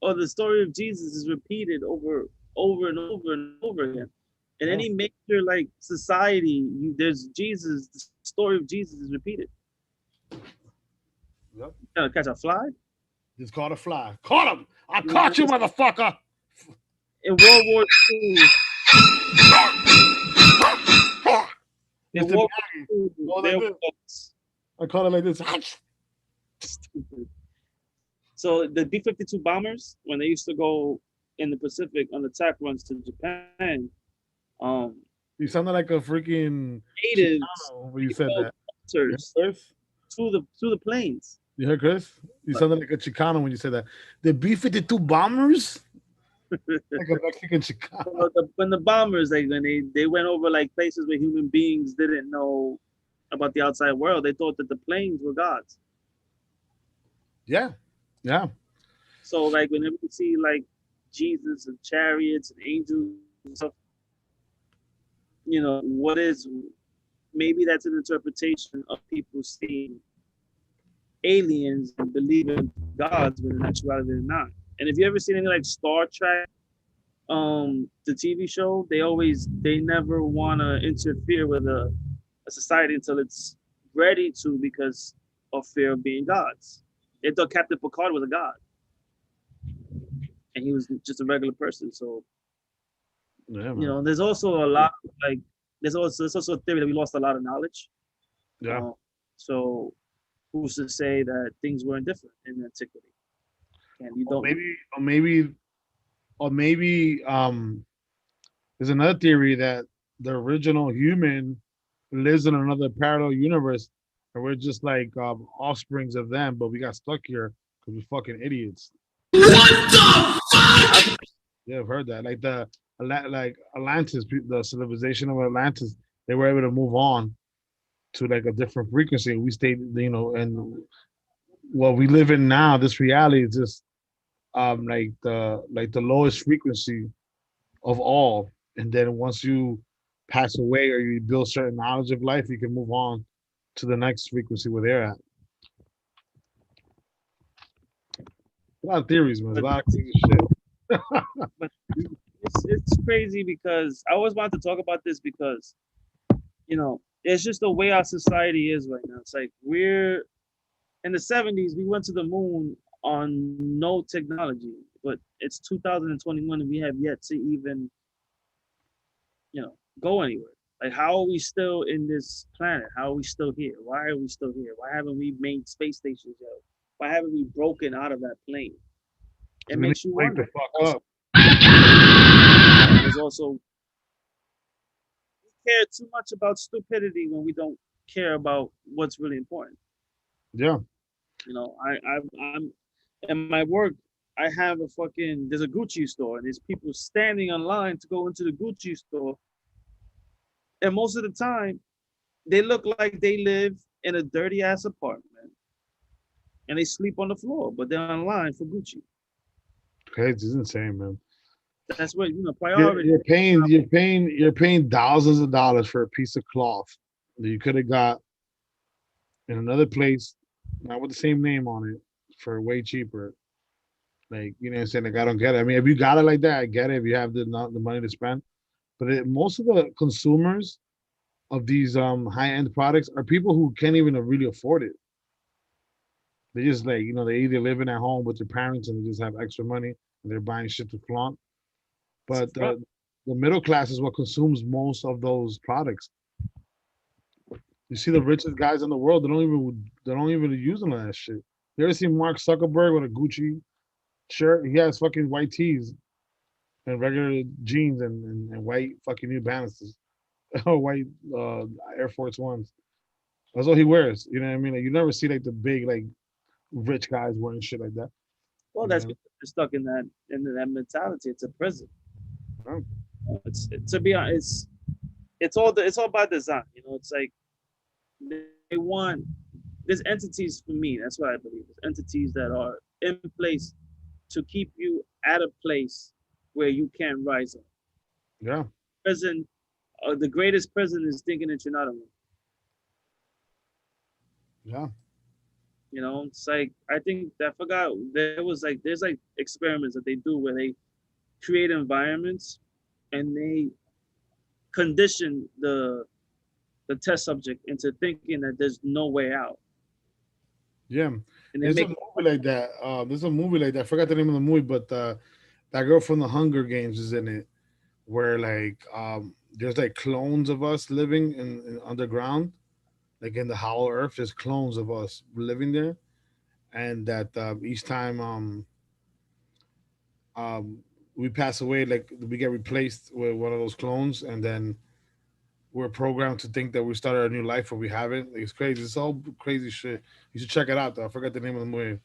the story of Jesus is repeated over and over and over again. In any major like society, there's Jesus. The story of Jesus is repeated. Yep. You gonna catch a fly? It's called a fly. Caught him! I caught you, motherfucker! In World War II. In World War II, there was I call it like this. Stupid. So the B-52 bombers, when they used to go in the Pacific on attack runs to Japan, um, You sounded like a freaking natives Chicano when you said built that. You heard bunkers Chris? to the planes. You heard Chris? You But sounded like a Chicano when you said that. The B-52 bombers? Like a Mexican Chicano. when the bombers, like when they went over like places where human beings didn't know about the outside world, they thought that the planes were gods. Yeah. Yeah. So like whenever you see like Jesus and chariots and angels and stuff, you know, what is maybe that's an interpretation of people seeing aliens and believing gods, but in actuality they're not. And if you ever seen anything like Star Trek, the TV show, they never want to interfere with a society until it's ready to because of fear of being gods. They thought Captain Picard was a god, and he was just a regular person. So Yeah, you know, man. there's also a lot like there's also a theory that we lost a lot of knowledge. Yeah. So who's to say that things weren't different in antiquity? And you Or don't. maybe there's another theory that the original human lives in another parallel universe and we're just like offsprings of them, but we got stuck here because we're fucking idiots. Yeah, I've heard that. Like like Atlantis, the civilization of Atlantis, they were able to move on to like a different frequency. We stayed, and what we live in now, this reality is just like the lowest frequency of all. And then once you pass away or you build certain knowledge of life, you can move on to the next frequency where they're at. A lot of theories, man. There's a lot of crazy shit. But it's crazy because I always wanted to talk about this because you know it's just the way our society is right now. It's like we're in the 70s, we went to the moon on no technology, but it's 2021 and we have yet to even go anywhere. Like, how are we still in this planet? How are we still here? Why are we still here? Why haven't we made space stations yet? Why haven't we broken out of that plane? It We need makes to you wake the wonder. fuck up. There's also we care too much about stupidity when we don't care about what's really important. Yeah. You know, I'm in my work. I have there's a Gucci store and there's people standing in line to go into the Gucci store. And most of the time, they look like they live in a dirty ass apartment and they sleep on the floor, but they're online for Gucci. Okay, it's insane, man. That's what You're, priority. you're paying thousands of dollars for a piece of cloth that you could have got in another place, not with the same name on it, for way cheaper. Like, you know what I'm saying? Like, I don't get it. I mean, if you got it like that, I get it if you have the money to spend. But most of the consumers of these high end products are people who can't even really afford it. They just like, they either living at home with their parents and they just have extra money and they're buying shit to flaunt. But the middle class is what consumes most of those products. You see the richest guys in the world, they don't even use none of that shit. You ever see Mark Zuckerberg with a Gucci shirt? He has fucking white tees and regular jeans and white fucking New Balances, or white Air Force Ones. That's all he wears. You know what I mean? Like, you never see like the big like rich guys wearing shit like that. Well, You that's know? because they're stuck in that mentality. It's a prison. Oh, It's to be honest, it's all by design. It's like they want there's entities for me. That's what I believe. There's entities that are in place to keep you at a place where you can't rise up. yeah, Prison, the greatest prison is thinking that you're not alone. yeah, It's like I think I forgot there's like experiments that they do where they create environments and they condition the test subject into thinking that there's no way out. yeah. And they There's a make movie like that. There's a movie like that. I forgot the name of the movie, but that girl from the Hunger Games is in it, where like there's like clones of us living in underground, like in the hollow earth, there's clones of us living there, and that each time um, we pass away, like we get replaced with one of those clones, and then we're programmed to think that we started a new life, but we haven't. Like, it's crazy. It's all crazy shit. You should check it out, though. I forgot the name of the movie.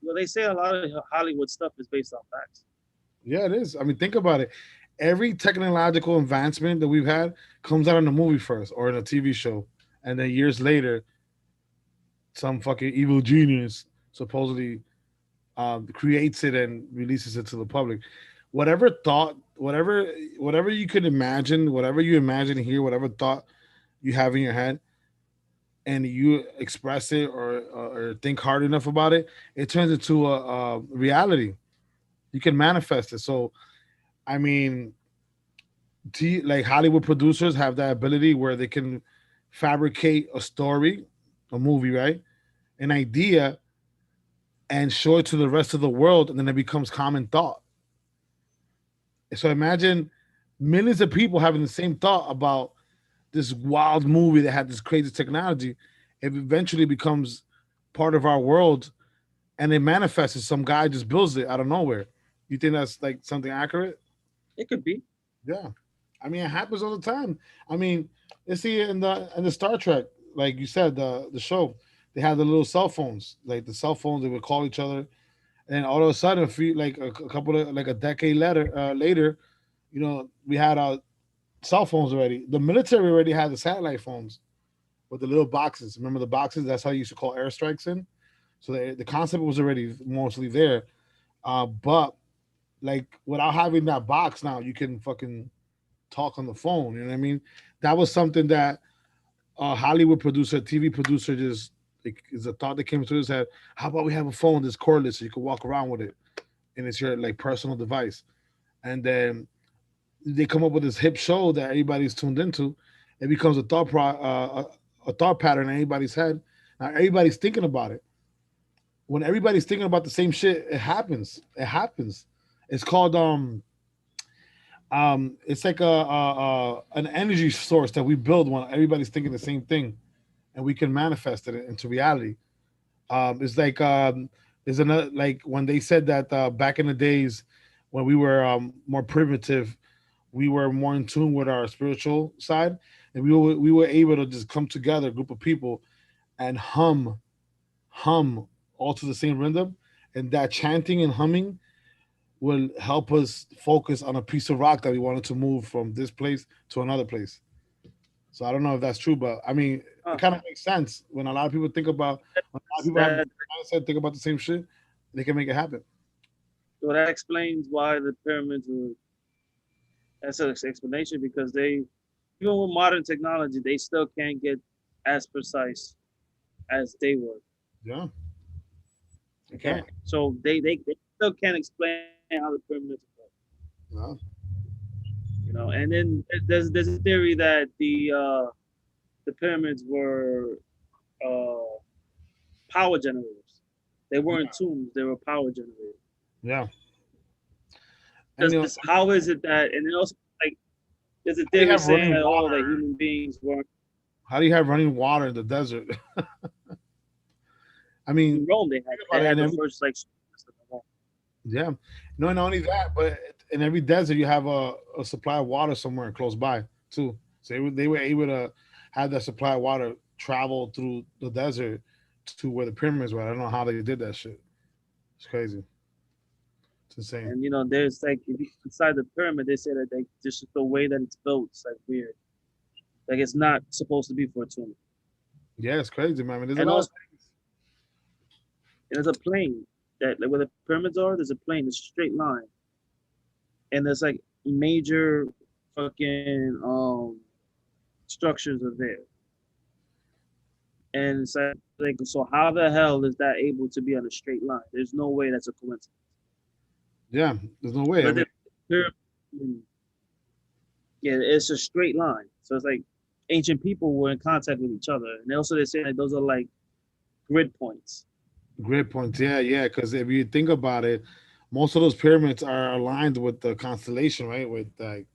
Well, they say a lot of Hollywood stuff is based on facts. Yeah, it is. I mean, think about it. Every technological advancement that we've had comes out in a movie first or in a TV show, and then years later, some fucking evil genius supposedly creates it and releases it to the public. Whatever thought, whatever you could imagine, whatever you imagine here, whatever thought you have in your head, and you express it or think hard enough about it, it turns into a reality. You can manifest it. So, I mean, like Hollywood producers have that ability where they can fabricate a story, a movie, right? An idea, and show it to the rest of the world, and then it becomes common thought. So imagine millions of people having the same thought about this wild movie that had this crazy technology. It eventually becomes part of our world, and it manifests. Some guy just builds it out of nowhere. You think that's like something accurate? It could be. Yeah, I mean it happens all the time. I mean, let's see it in the Star Trek, like you said, the show. They had the little cell phones, like the cell phones. They would call each other, and all of a sudden, like a couple of like a decade later, we had cell phones already. The military already had the satellite phones with the little boxes. Remember the boxes? That's how you used to call airstrikes in. So the concept was already mostly there. But like without having that box now, you can fucking talk on the phone. You know what I mean? That was something that a Hollywood producer, TV producer, just like, is a thought that came to his head. How about we have a phone that's cordless so you can walk around with it, and it's your like personal device. And then they come up with this hip show that everybody's tuned into. It becomes a thought pattern in anybody's head. Now everybody's thinking about it. When everybody's thinking about the same shit, it happens. It happens. It's called it's like a an energy source that we build when everybody's thinking the same thing, and we can manifest it into reality. It's like there's another, like when they said that back in the days when we were more primitive, we were more in tune with our spiritual side, and we were able to just come together, a group of people, and hum all to the same rhythm, and that chanting and humming will help us focus on a piece of rock that we wanted to move from this place to another place. So I don't know if that's true, but I mean, it Huh. kind of makes sense when a lot of people when a lot of people have the That same mindset, think about the same shit, they can make it happen. so that explains why the pyramids were. That's an explanation because they, even with modern technology, they still can't get as precise as they were. Yeah, They you can't. can. So they still can't explain how the pyramids were. Yeah, And then there's a theory that the pyramids were uh, power generators. They weren't tombs; they were power generators. yeah. And Because this, how is it that? And then also like there's a how do you theory have saying running that all water? that human beings weren't How do you have running water in the desert? I in mean, Rome. They think had about it. the first like system of Rome. Yeah, no, not only that, but in every desert you have a supply of water somewhere close by too. So they were able to have that supply of water travel through the desert to where the pyramids were. I don't know how they did that shit. It's crazy. It's insane. And there's like if you, inside the pyramid, they say that they just the way that it's built, it's like weird. Like it's not supposed to be for a tomb. Yeah, it's crazy, man. I mean, there's a And lot of also, there's a plane that like where the pyramids are. There's a plane. It's a straight line, and there's like major fucking structures are there. And it's like so how the hell is that able to be on a straight line? There's no way that's a coincidence. yeah. There's no way. I But mean, the pyramid, yeah, it's a straight line. So it's like ancient people were in contact with each other, and also they say like those are like grid points. great points. Yeah, yeah. Because if you think about it, most of those pyramids are aligned with the constellation, right? With like,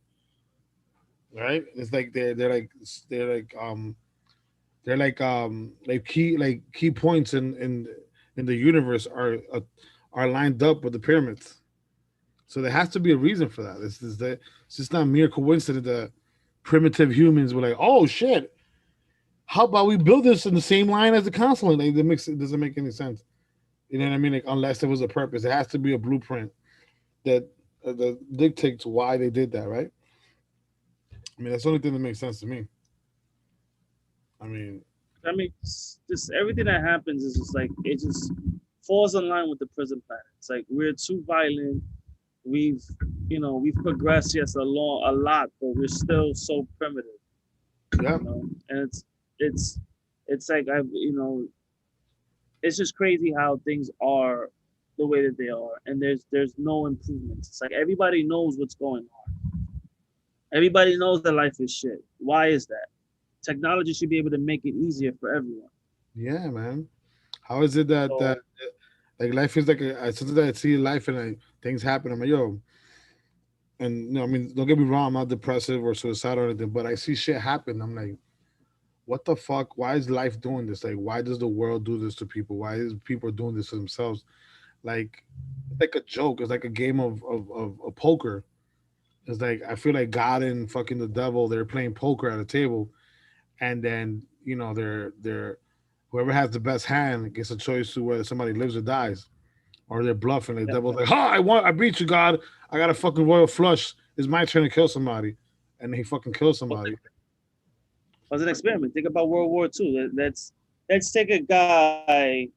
right? It's like they're like They're key points in the universe are lined up with the pyramids. So there has to be a reason for that. It's just not mere coincidence that primitive humans were like, oh shit, how about we build this in the same line as the console? Like, it doesn't make any sense. You know what I mean? Like, unless there was a purpose, there has to be a blueprint that that dictates why they did that, right? I mean, that's the only thing that makes sense to me. I mean, I mean, just everything that happens is just like it just falls in line with the prison planet. It's like we're too violent. We've we've progressed yes a lot, but we're still so primitive. yeah, And it's it's like it's just crazy how things are the way that they are, and there's no improvements. It's like everybody knows what's going on. Everybody knows that life is shit. Why is that? Technology should be able to make it easier for everyone. yeah, man. How is it that So like life is like sometimes I see life and like things happen. I'm like, yo, and I mean, don't get me wrong, I'm not depressive or suicidal or anything, but I see shit happen. I'm like, what the fuck? Why is life doing this? Like, why does the world do this to people? Why is people doing this to themselves? Like, it's like a joke. It's like a game of poker. It's like I feel like God and fucking the devil, they're playing poker at a table, and then they're whoever has the best hand gets a choice to whether somebody lives or dies, or they're bluffing. The yeah, devil's like, "Ha! I beat you, God. I got a fucking royal flush. It's my turn to kill somebody," and he fucking kills somebody. as an experiment, think about World War II. Let's take a guy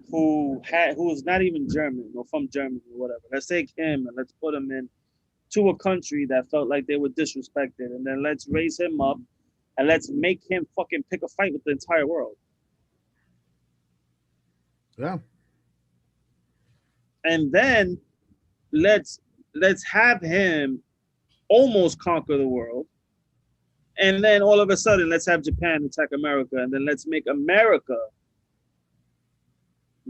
who was not even German or from Germany or whatever. Let's take him and let's put him in to a country that felt like they were disrespected, and then let's raise him up and let's make him fucking pick a fight with the entire world. Yeah, And then let's let's have him almost conquer the world. And then all of a sudden, let's have Japan attack America, and then let's make America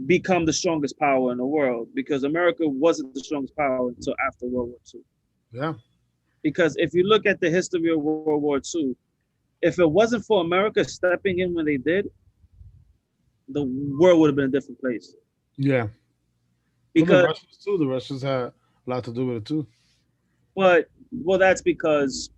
become the strongest power in the world, because America wasn't the strongest power until after World War II. yeah, Because if you look at the history of World War II, if it wasn't for America stepping in when they did, the world would have been a different place. yeah. Well, the Because, Russians too. The Russians had a lot to do with it too. well, that's because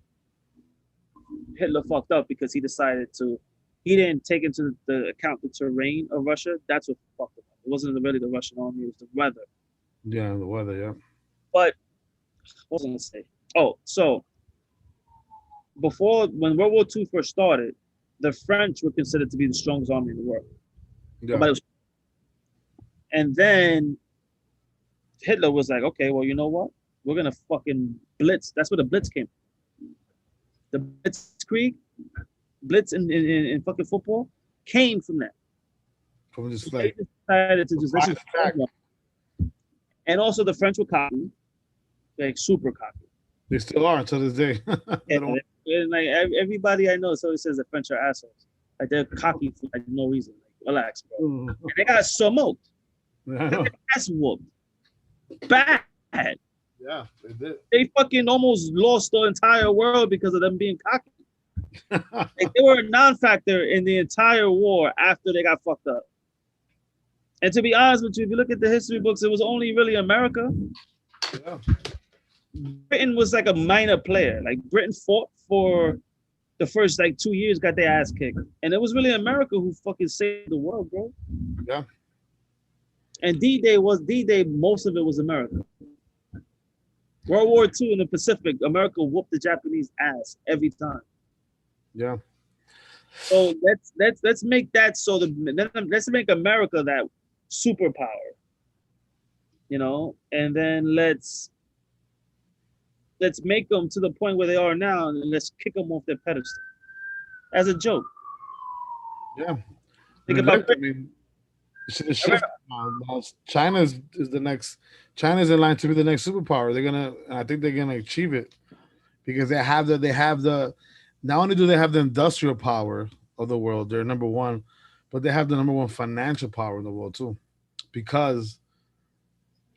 Hitler fucked up because he didn't take into the account the terrain of Russia. That's what fucked him up. It wasn't really the Russian army; it was the weather. Yeah, the weather. Yeah, But what was I gonna say? Oh, so when World War II first started, the French were considered to be the strongest army in the world. yeah, And then Hitler was like, okay, well, you know what? We're gonna fucking blitz. That's where the blitz came from. The blitzkrieg, blitz in fucking football came from that. from just They like decided to just let's just attack. and also the French were cocky, like super cocky. They still are until this day. They don't- And like everybody I know, so it says the French are assholes. Like they're cocky for like no reason. Like relax, bro. And they got smoked. I know. Ass whooped. Bad. Yeah, they did. They fucking almost lost the entire world because of them being cocky. Like they were a non-factor in the entire war after they got fucked up. And to be honest with you, if you look at the history books, it was only really America. Yeah. Britain was like a minor player. Like Britain fought for the first like 2 years, got their ass kicked. And it was really America who fucking saved the world, bro. Yeah. And D-Day, most of it was America. World War II in the Pacific, America whooped the Japanese ass every time. Yeah. So let's make that let's make America that superpower, and then let's make them to the point where they are now, and let's kick them off their pedestal as a joke. Yeah. Think I mean, about look, I mean, the shift. China is the next. China's in line to be the next superpower. I think they're gonna achieve it because they have the. Not only do they have the industrial power of the world, they're number one, but they have the number one financial power in the world too, because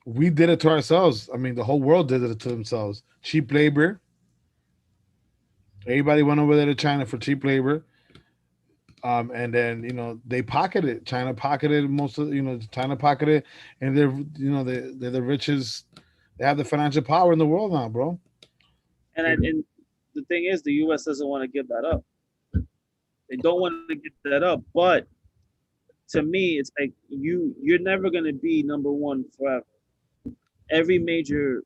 we did it to ourselves. I mean, the whole world did it to themselves. Cheap labor. Everybody went over there to China for cheap labor. And then they pocketed China pocketed most of China pocketed, and they're the richest. They have the financial power in the world now, bro. And the thing is, the U.S. doesn't want to give that up. They don't want to give that up. But to me, it's like you're never gonna be number one forever. Every major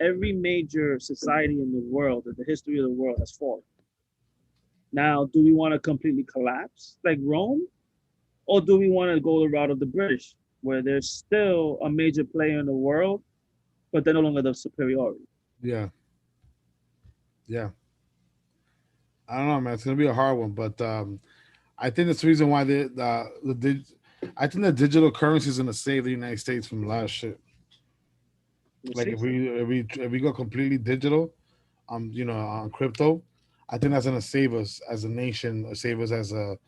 every major society in the world, in the history of the world, has fallen. Now, do we want to completely collapse like Rome, or do we want to go the route of the British, where they're still a major player in the world, but they're no longer the superiority? Yeah, yeah. I don't know, man. It's gonna be a hard one, but I think that's the reason why I think the digital currency is gonna save the United States from a lot of shit. We'll Like see. if we go completely digital, on crypto, I think that's gonna save us as a nation, or save us as a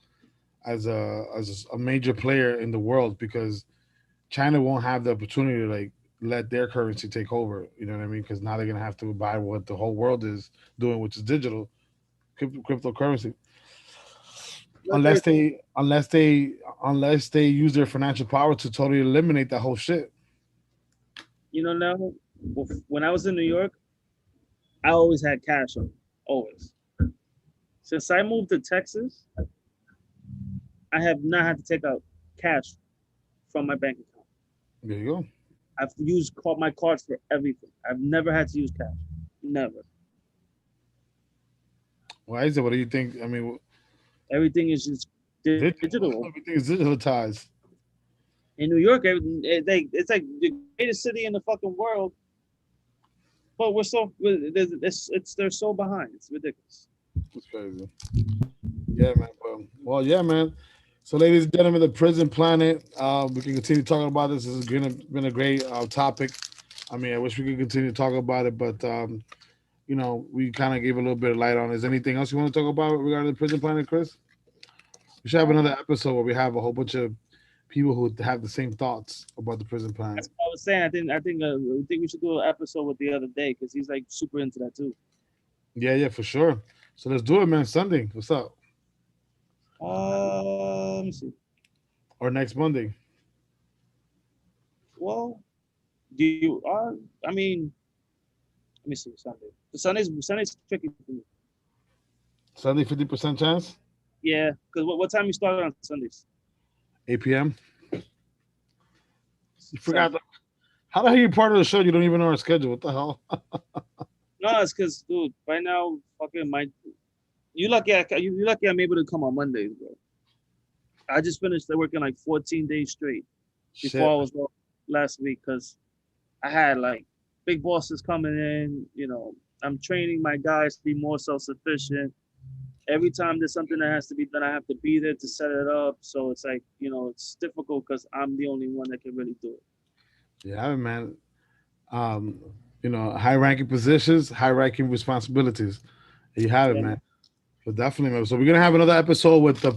major player in the world, because China won't have the opportunity to like let their currency take over. You know what I mean? Because now they're gonna have to buy what the whole world is doing, which is digital cryptocurrency. That's very Unless true. they unless they unless they use their financial power to totally eliminate that whole shit. Now, when I was in New York, I always had cash on me, always. Since I moved to Texas, I have not had to take out cash from my bank account. There you go. I've used my cards for everything. I've never had to use cash. Never. Why is it? What do you think? I mean, Everything is just digital. everything is digitalized. In New York, it's like the greatest city in the fucking world, but they're so behind. It's ridiculous. It's crazy. Yeah, man. Well, yeah, man. So, ladies and gentlemen, the prison planet. We can continue talking about this. This has been a great topic. I mean, I wish we could continue to talk about it, but we kind of gave a little bit of light on it. Is there anything else you want to talk about regarding the prison planet, Chris? We should have Um, another episode where we have a whole bunch of people who have the same thoughts about the prison that's planet. what I was saying. I think we should do an episode with the other day because he's like super into that too. Yeah, yeah, for sure. So let's do it, man. Sunday. What's up? Let me see. Or next Monday. Well, do you? I mean, let me see. Sunday's tricky for me. Sunday, 50% chance. Yeah, because what time you start on Sundays? 8 p.m. You forgot. Seven. How the hell you part of the show? You don't even know our schedule. What the hell? No, it's because, dude, right now, fucking my. You lucky I'm able to come on Mondays, bro. I just finished working like 14 days straight before Shit. I was off last week because I had like big bosses coming in. I'm training my guys to be more self-sufficient. Every time there's something that has to be done, I have to be there to set it up. So it's like, it's difficult because I'm the only one that can really do it. Yeah, man. Um, high-ranking positions, high-ranking responsibilities. There you have it, Yeah, man. So definitely, man. So we're gonna have another episode with the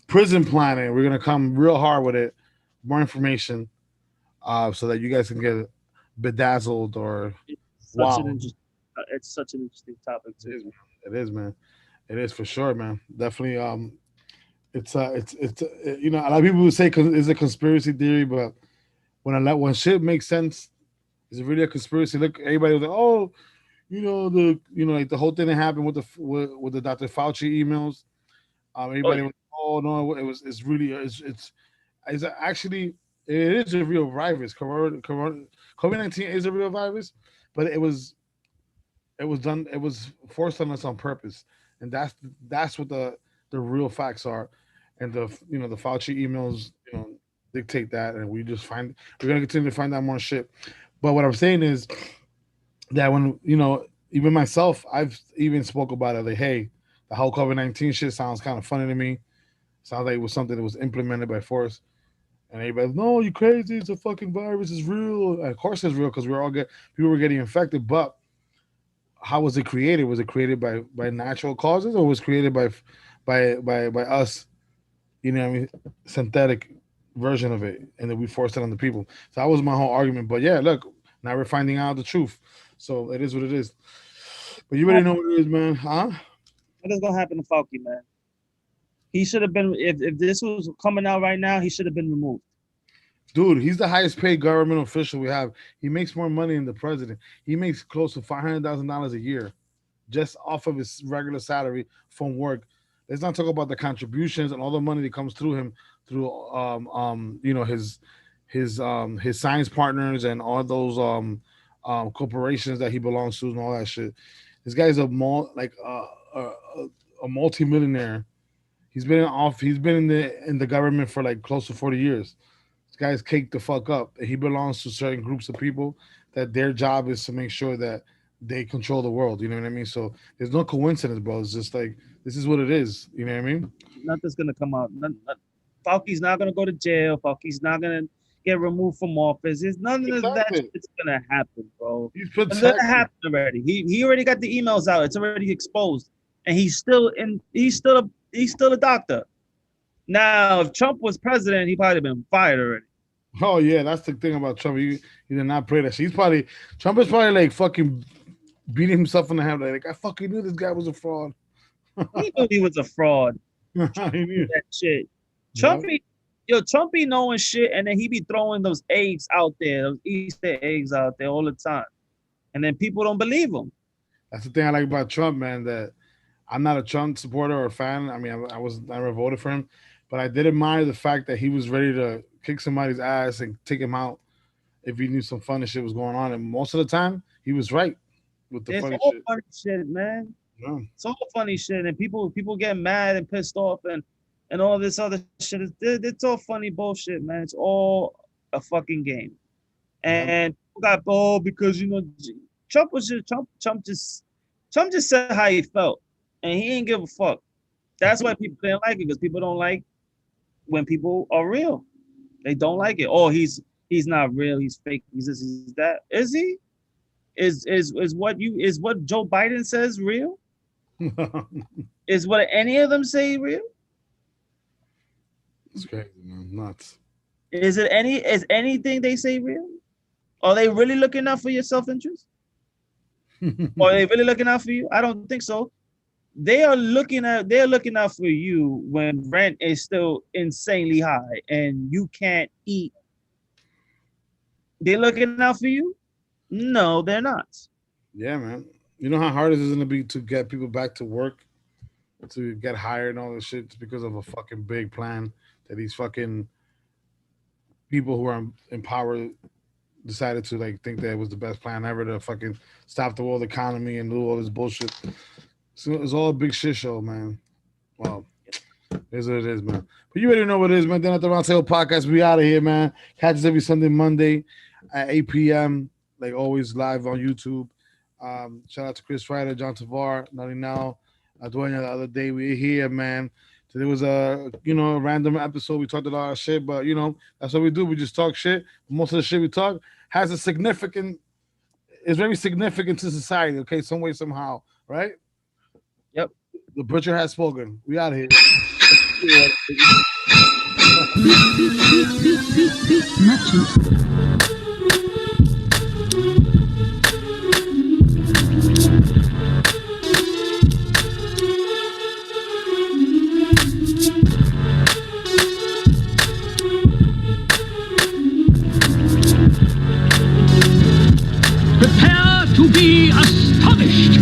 prison planet. We're gonna come real hard with it, more information, so that you guys can get bedazzled or it's such an wow. interesting. It's such an interesting topic It too. is, man. It is, man. It is for sure, man. Definitely. It's a lot of people would say it's a conspiracy theory, but when shit makes sense, is it really a conspiracy? Look, everybody was like, oh, like the whole thing that happened with the Dr. Fauci emails. Oh Everybody yeah, was, oh no, it's really it's actually it is a real virus. COVID-19 is a real virus, but it was forced on us on purpose, and that's what the real facts are, and the Fauci emails dictate that, and we're gonna continue to find out more shit. But what I'm saying is that when even myself, I've even spoke about it like, hey, the whole COVID-19 shit sounds kind of funny to me. Sounds like it was something that was implemented by force. And everybody's, no, you crazy? It's a fucking virus. It's real. And of course, it's real because people were getting infected. But how was it created? Was it created by natural causes, or was it created by us? What I mean, synthetic version of it, and then we forced it on the people. So that was my whole argument. But yeah, look, now we're finding out the truth. So it is what it is. But you already know what it is, man, huh? what is gonna happen to Falky, man? He should have been. If this was coming out right now, he should have been removed. Dude, he's the highest paid government official we have. He makes more money than the president. He makes close to $500,000 a year just off of his regular salary from work. Let's not talk about the contributions and all the money that comes through him through his science partners and all those corporations that he belongs to and all that shit. This guy's a multi-millionaire. He's been in the government for like close to 40 years. This guy's caked the fuck up. He belongs to certain groups of people that their job is to make sure that they control the world. You know what I mean? So there's no coincidence, bro. It's just like this is what it is. You know what I mean? Nothing's gonna come out. Fauci's not gonna go to jail. Fauci's not gonna get removed from office. There's none of that shit's gonna happen, bro. He's It's gonna happen already. He already got the emails out. It's already exposed, and he's still a doctor. Now, if Trump was president, he probably been fired already. Oh yeah, that's the thing about Trump. He did not pray that shit. Trump is probably like fucking beating himself in the head. Like I fucking knew this guy was a fraud. He knew he was a fraud. He knew that shit. Trump be knowing shit, and then he be throwing those eggs out there, those Easter eggs out there all the time, and then people don't believe him. That's the thing I like about Trump, man. That I'm not a Trump supporter or fan. I mean, I never voted for him, but I did admire the fact that he was ready to kick somebody's ass and take him out if he knew some funny shit was going on. And most of the time, he was right with the funny shit. Funny shit, man. Yeah. It's all funny shit, and people get mad and pissed off and all this other shit. It's all funny bullshit, man. It's all a fucking game. And people got because Trump just said how he felt, and he ain't give a fuck. That's why people didn't like it, because people don't like when people are real. They don't like it. Oh, he's not real. He's fake. He's this. He's that. Is he? Is what Joe Biden says real? Is what any of them say real? It's crazy, man. Nuts. Is anything they say real? Are they really looking out for your self-interest? Or are they really looking out for you? I don't think so. They're looking out for you when rent is still insanely high and you can't eat. They're looking out for you? No, they're not. Yeah, man. You know how hard it is going to be to get people back to work, to get hired and all this shit because of a fucking big plan that these fucking people who are in power decided to like think that it was the best plan ever to fucking stop the world economy and do all this bullshit. So it's all a big shit show, man. Well, it is what it is, man. But you already know what it is, man. Then at the Roundtable Podcast, we out of here, man. Catch us every Sunday, Monday at 8 p.m. Like always, live on YouTube. Shout out to Chris Ryder, John Tavar, Nutty Now, Duenya the other day. We're here, man. So there was a random episode. We talked a lot of shit, but that's what we do. We just talk shit. Most of the shit we talk has is very significant to society, okay, some way, somehow, right? Yep. The butcher has spoken. We out of here. Prepare to be astonished.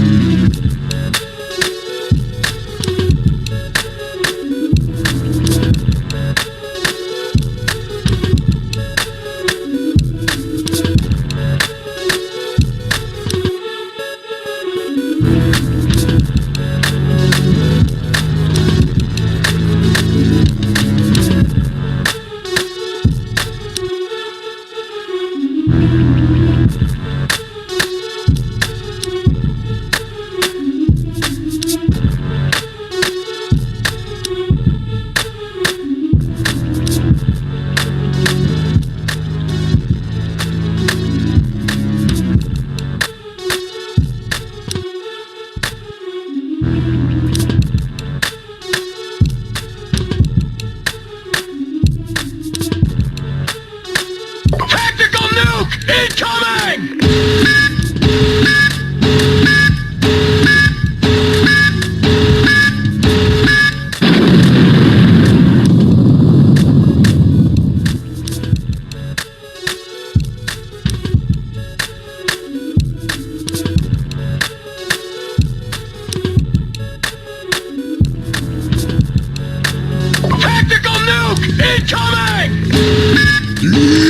Liberate!